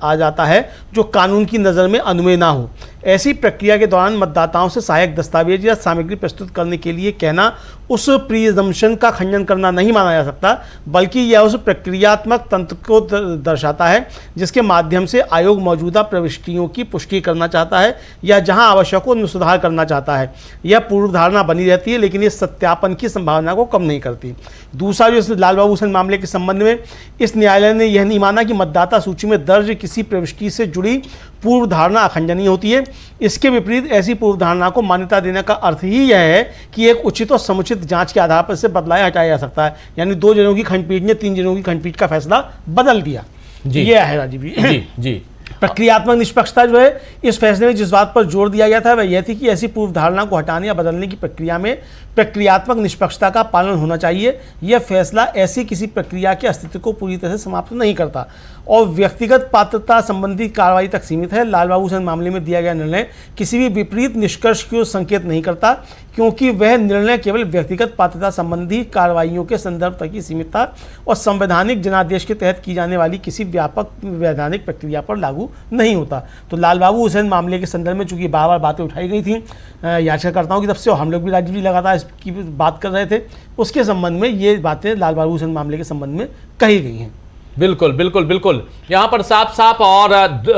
आ जाता है जो कानून की नज़र में अनुमेय ना हो। ऐसी प्रक्रिया के दौरान मतदाताओं से सहायक दस्तावेज या सामग्री प्रस्तुत करने के लिए कहना उस प्रिजम्पशन का खंडन करना नहीं माना जा सकता, बल्कि यह उस प्रक्रियात्मक तंत्र को दर्शाता है जिसके माध्यम से आयोग मौजूदा प्रविष्टियों की पुष्टि करना चाहता है या जहां आवश्यक हो सुधार करना चाहता है। यह पूर्व धारणा बनी रहती है लेकिन इस सत्यापन की संभावना को कम नहीं करती। दूसरा, जो इस लाल बाबू हुसैन मामले के संबंध में इस न्यायालय ने यह नहीं माना कि मतदाता सूची में दर्ज किसी प्रविष्टि से जुड़ी पूर्व धारणा अखंडनीय होती है। इसके विपरीत ऐसी पूर्व धारणा को मान्यता देने का अर्थ ही यह है कि एक उचित और समुचित जांच के आधार पर इसे बदलाया हटाया जा सकता है। यानी 2 जनों की खंडपीठ ने 3 जनों की खंडपीठ का फैसला बदल दिया। ये है राजीव जी। प्रक्रियात्मक निष्पक्षता जो है इस फैसले में जिस बात पर जोर दिया गया था वह यह थी कि ऐसी पूर्व धारणा को हटाने या बदलने की प्रक्रिया में प्रक्रियात्मक निष्पक्षता का पालन होना चाहिए। यह फैसला ऐसी किसी प्रक्रिया के अस्तित्व को पूरी तरह से समाप्त नहीं करता और व्यक्तिगत पात्रता संबंधी कार्रवाई तक सीमित है। लाल बाबू हुसैन मामले में दिया गया निर्णय किसी भी विपरीत निष्कर्ष की ओर संकेत नहीं करता क्योंकि वह निर्णय केवल व्यक्तिगत पात्रता संबंधी कार्रवाइयों के संदर्भ तक ही सीमित था और संवैधानिक जनादेश के तहत की जाने वाली किसी व्यापक वैधानिक प्रक्रिया पर लागू नहीं होता। तो लाल बाबू हुसैन मामले के संदर्भ में चूंकि बार बार बातें उठाई गई थी याचिकाकर्ताओं की तरफ से और हम लोग भी राजीव जी लगातार इसकी बात कर रहे थे, उसके संबंध में ये बातें लाल बाबू हुसैन मामले के संबंध में कही गई हैं। बिल्कुल बिल्कुल बिल्कुल, यहाँ पर साफ साफ। और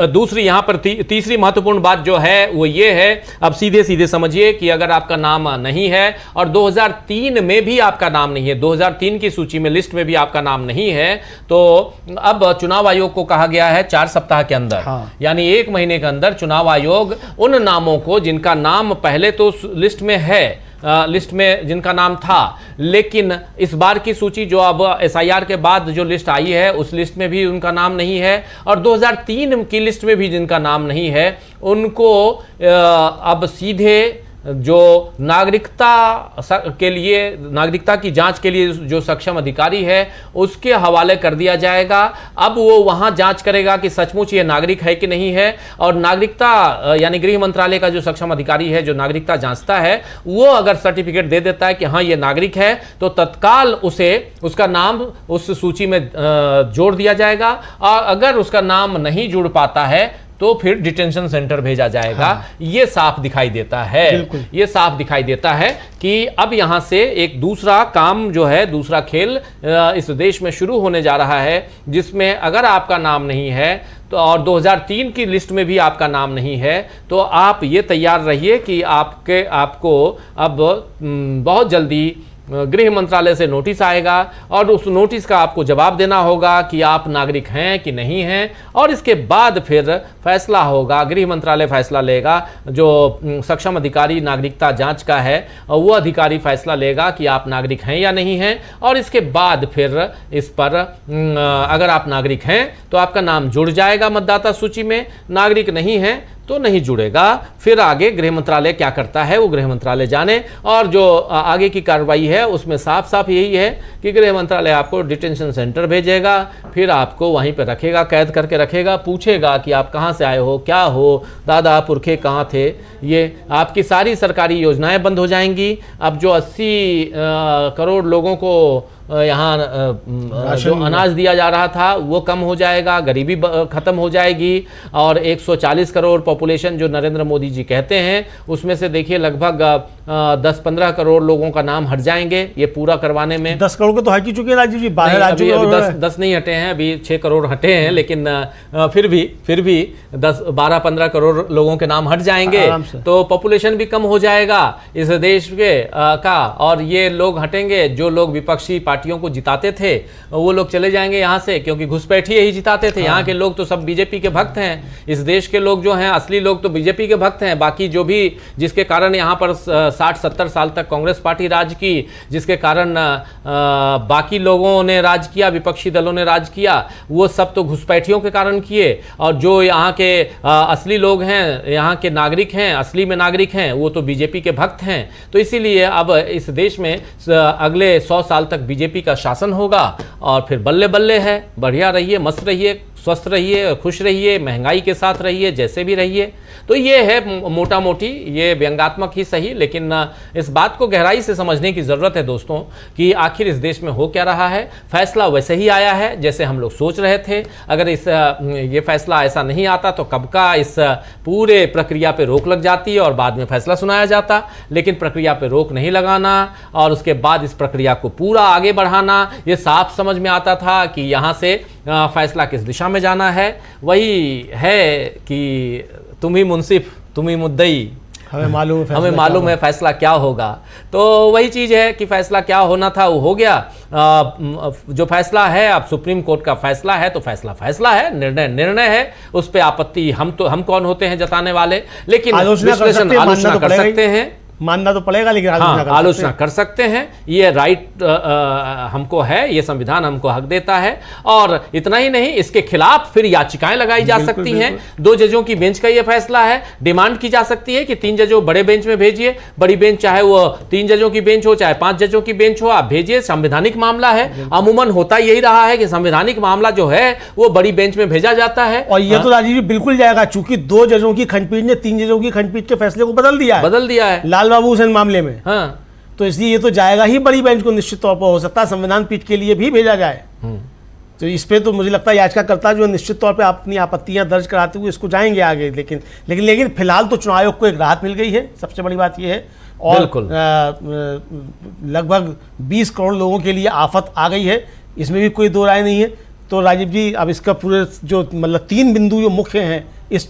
दूसरी यहाँ पर तीसरी महत्वपूर्ण बात जो है वो ये है, अब सीधे सीधे समझिए कि अगर आपका नाम नहीं है और 2003 में भी आपका नाम नहीं है, 2003 की सूची में लिस्ट में भी आपका नाम नहीं है, तो अब चुनाव आयोग को कहा गया है 4 सप्ताह के अंदर, यानी 1 महीने के अंदर चुनाव आयोग उन नामों को जिनका नाम पहले तो लिस्ट में है लिस्ट में जिनका नाम था, लेकिन इस बार की सूची जो अब एसआईआर के बाद जो लिस्ट आई है उस लिस्ट में भी उनका नाम नहीं है, और 2003 की लिस्ट में भी जिनका नाम नहीं है उनको अब सीधे जो नागरिकता के लिए, नागरिकता की जांच के लिए जो सक्षम अधिकारी है उसके हवाले कर दिया जाएगा। अब वो वहां जांच करेगा कि सचमुच ये नागरिक है कि नहीं है, और नागरिकता यानी गृह मंत्रालय का जो सक्षम अधिकारी है जो नागरिकता जांचता है, वो अगर सर्टिफिकेट दे देता है कि हाँ ये नागरिक है, तो तत्काल उसे उसका नाम उस सूची में जोड़ दिया जाएगा, और अगर उसका नाम नहीं जुड़ पाता है तो फिर डिटेंशन सेंटर भेजा जाएगा। ये साफ दिखाई देता है, ये साफ दिखाई देता है कि अब यहां से एक दूसरा काम जो है, दूसरा खेल इस देश में शुरू होने जा रहा है, जिसमें अगर आपका नाम नहीं है तो, और 2003 की लिस्ट में भी आपका नाम नहीं है, तो आप ये तैयार रहिए कि आपको अब बहुत जल्दी गृह मंत्रालय से नोटिस आएगा, और उस नोटिस का आपको जवाब देना होगा कि आप नागरिक हैं कि नहीं हैं, और इसके बाद फिर फैसला होगा, गृह मंत्रालय फैसला लेगा, जो सक्षम अधिकारी नागरिकता जांच का है वो अधिकारी फैसला लेगा कि आप नागरिक हैं या नहीं हैं, और इसके बाद फिर इस पर अगर आप नागरिक हैं तो आपका नाम जुड़ जाएगा मतदाता सूची में, नागरिक नहीं है तो नहीं जुड़ेगा। फिर आगे गृह मंत्रालय क्या करता है वो गृह मंत्रालय जाने, और जो आगे की कार्रवाई है उसमें साफ साफ यही है कि गृह मंत्रालय आपको डिटेंशन सेंटर भेजेगा, फिर आपको वहीं पर रखेगा, कैद करके रखेगा, पूछेगा कि आप कहाँ से आए हो, क्या हो, दादा पुरखे कहाँ थे। ये आपकी सारी सरकारी योजनाएं बंद हो जाएंगी। अब जो 80 करोड़ लोगों को यहाँ जो अनाज दिया जा रहा था वो कम हो जाएगा, गरीबी खत्म हो जाएगी, और 140 करोड़ पॉपुलेशन जो नरेंद्र मोदी जी कहते हैं उसमें से देखिए लगभग 10-15 करोड़ लोगों का नाम हट जाएंगे ये पूरा करवाने में। 10 करोड़ को तो हट ही चुके हैं राजीव जी, 12 राज्यों अभी 10 नहीं हटे हैं, अभी 6 करोड़ हटे हैं, लेकिन फिर भी 10-12-15 करोड़ लोगों के नाम हट जाएंगे, तो पॉपुलेशन भी कम हो जाएगा इस देश के का, और ये लोग हटेंगे जो लोग विपक्षी पार्टियों को जिताते थे वो लोग चले जाएंगे यहाँ से, क्योंकि घुसपैठिए ही जिताते थे। यहाँ के लोग तो सब बीजेपी के भक्त हैं, इस देश के लोग जो हैं असली लोग तो बीजेपी के भक्त हैं। बाकी जो भी जिसके कारण यहाँ पर 60-70 साल तक कांग्रेस पार्टी राज की, जिसके कारण बाकी लोगों ने राज किया, विपक्षी दलों ने राज किया, वो सब तो घुसपैठियों के कारण किए, और जो यहाँ के असली लोग हैं, यहाँ के नागरिक हैं, असली में नागरिक हैं, वो तो बीजेपी के भक्त हैं। तो इसीलिए अब इस देश में अगले 100 साल तक बीजेपी का शासन होगा, और फिर बल्ले बल्ले है, बढ़िया रहिए, मस्त रहिए, स्वस्थ रहिए, खुश रहिए, महंगाई के साथ रहिए, जैसे भी रहिए। तो ये है मोटा मोटी, ये व्यंग्यात्मक ही सही, लेकिन इस बात को गहराई से समझने की ज़रूरत है दोस्तों कि आखिर इस देश में हो क्या रहा है। फैसला वैसे ही आया है जैसे हम लोग सोच रहे थे। अगर ये फैसला ऐसा नहीं आता तो कब का इस पूरे प्रक्रिया पे रोक लग जाती और बाद में फैसला सुनाया जाता, लेकिन प्रक्रिया पे रोक नहीं लगाना और उसके बाद इस प्रक्रिया को पूरा आगे बढ़ाना, ये साफ समझ में आता था कि यहाँ से फैसला किस दिशा में जाना है। वही है कि तुम ही मुंसिफ, तुम ही मुद्दई, हमें मालूम है फैसला क्या होगा। तो वही चीज़ है कि फैसला क्या होना था वो हो गया। जो फैसला है, अब सुप्रीम कोर्ट का फैसला है तो फैसला है, निर्णय है, उस पे आपत्ति हम कौन होते हैं जताने वाले, लेकिन आलोचना कर सकते हैं, मानना तो पड़ेगा, लेकिन आलोचना कर सकते हैं। ये राइट हमको है, ये संविधान हमको हक देता है। और इतना ही नहीं, इसके खिलाफ फिर याचिकाएं लगाई जा सकती हैं। 2 जजों की बेंच का ये फैसला है, डिमांड की जा सकती है कि 3 जजों बड़े बेंच में भेजिए, बड़ी बेंच चाहे वो 3 जजों की बेंच हो चाहे 5 जजों की बेंच हो, आप भेजिए। संवैधानिक मामला है, अमूमन होता यही रहा है कि संवैधानिक मामला जो है वो बड़ी बेंच में भेजा जाता है। और ये तो राजीव जी बिल्कुल जाएगा, चूंकि 2 जजों की खंडपीठ ने 3 जजों की खंडपीठ के फैसले को बदल दिया है बाबू हुसैन मामले में। हाँ, तो इसलिए ये तो जाएगा ही बड़ी बेंच को, निश्चित तौर पर हो सकता है संविधान पीठ के लिए भी भेजा जाए। तो इस पे तो मुझे लगता है याचिकाकर्ता जो निश्चित तौर पे अपनी आपत्तियां दर्ज कराते हुए इसको जाएंगे आगे। लेकिन फिलहाल तो चुनाव आयोग को एक राहत मिल गई है, सबसे बड़ी बात ये है। और लगभग 20 करोड़ लोगों के लिए आफत आ गई है, इसमें भी कोई दो राय नहीं है। तो राजीव जी, अब इसका पूरे जो मतलब 3 बिंदु जो मुख्य हैं इस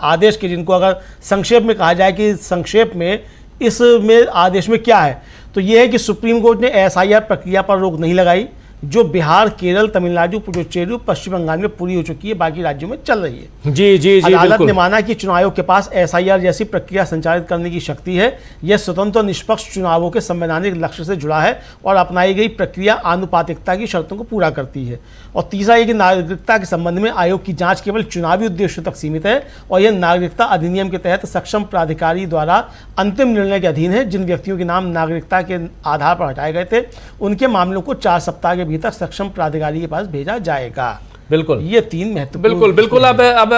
आदेश के, जिनको अगर संक्षेप में कहा जाए कि संक्षेप में इसमें आदेश में क्या है, तो ये है कि सुप्रीम कोर्ट ने एसआईआर प्रक्रिया पर रोक नहीं लगाई, जो बिहार, केरल, तमिलनाडु, पुडुचेरी, पश्चिम बंगाल में पूरी हो चुकी है, बाकी राज्यों में चल रही है। जी जी जी, अदालत बिल्कुल। ने माना कि चुनाव आयोग के पास एसआईआर जैसी प्रक्रिया संचालित करने की शक्ति है। यह स्वतंत्र और निष्पक्ष चुनावों के संवैधानिक लक्ष्य से जुड़ा है और अपनाई गई प्रक्रिया आनुपातिकता की शर्तों को पूरा करती है। और तीसरा ये कि नागरिकता के संबंध में आयोग की जांच केवल चुनावी उद्देश्यों तक सीमित है और यह नागरिकता अधिनियम के तहत सक्षम प्राधिकारी द्वारा अंतिम निर्णय के अधीन है। जिन व्यक्तियों के नाम नागरिकता के आधार पर हटाए गए थे, उनके मामलों को 4 सप्ताह के भीतर सक्षम प्राधिकारी के पास भेजा जाएगा। बिल्कुल, ये 3 महत्वपूर्ण। बिल्कुल बिल्कुल। अब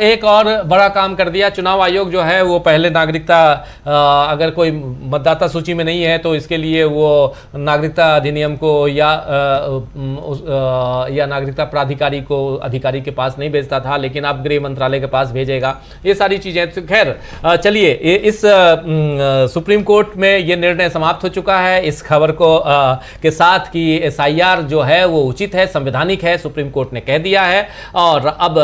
एक और बड़ा काम कर दिया चुनाव आयोग जो है वो। पहले नागरिकता अगर कोई मतदाता सूची में नहीं है तो इसके लिए वो नागरिकता अधिनियम को या नागरिकता प्राधिकारी को अधिकारी के पास नहीं भेजता था, लेकिन अब गृह मंत्रालय के पास भेजेगा। ये सारी चीजें तो खैर चलिए, इस सुप्रीम कोर्ट में ये निर्णय समाप्त हो चुका है। इस खबर को के साथ कि एसआईआर जो है वो उचित है, संवैधानिक है, सुप्रीम कोर्ट ने कह दिया है। और अब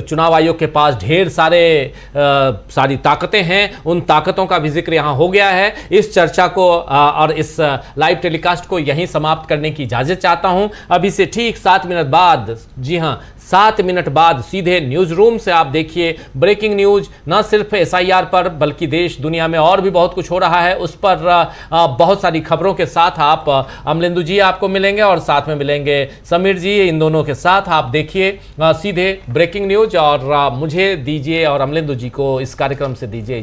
चुनाव आयोग के पास ढेर सारी ताकतें हैं। उन ताकतों का भी जिक्र यहां हो गया है। इस चर्चा को और इस लाइव टेलीकास्ट को यहीं समाप्त करने की इजाजत चाहता हूं। अभी से ठीक 7 मिनट बाद, जी हां 7 मिनट बाद सीधे न्यूज रूम से आप देखिए ब्रेकिंग न्यूज, न सिर्फ एसआईआर पर बल्कि देश दुनिया में और भी बहुत कुछ हो रहा है, उस पर बहुत सारी खबरों के साथ आप अमलेंदु जी आपको मिलेंगे और साथ में मिलेंगे समीर जी। इन दोनों के साथ आप देखिए सीधे ब्रेकिंग न्यूज और मुझे दीजिए और अमलेंदु जी को इस कार्यक्रम से दीजिए।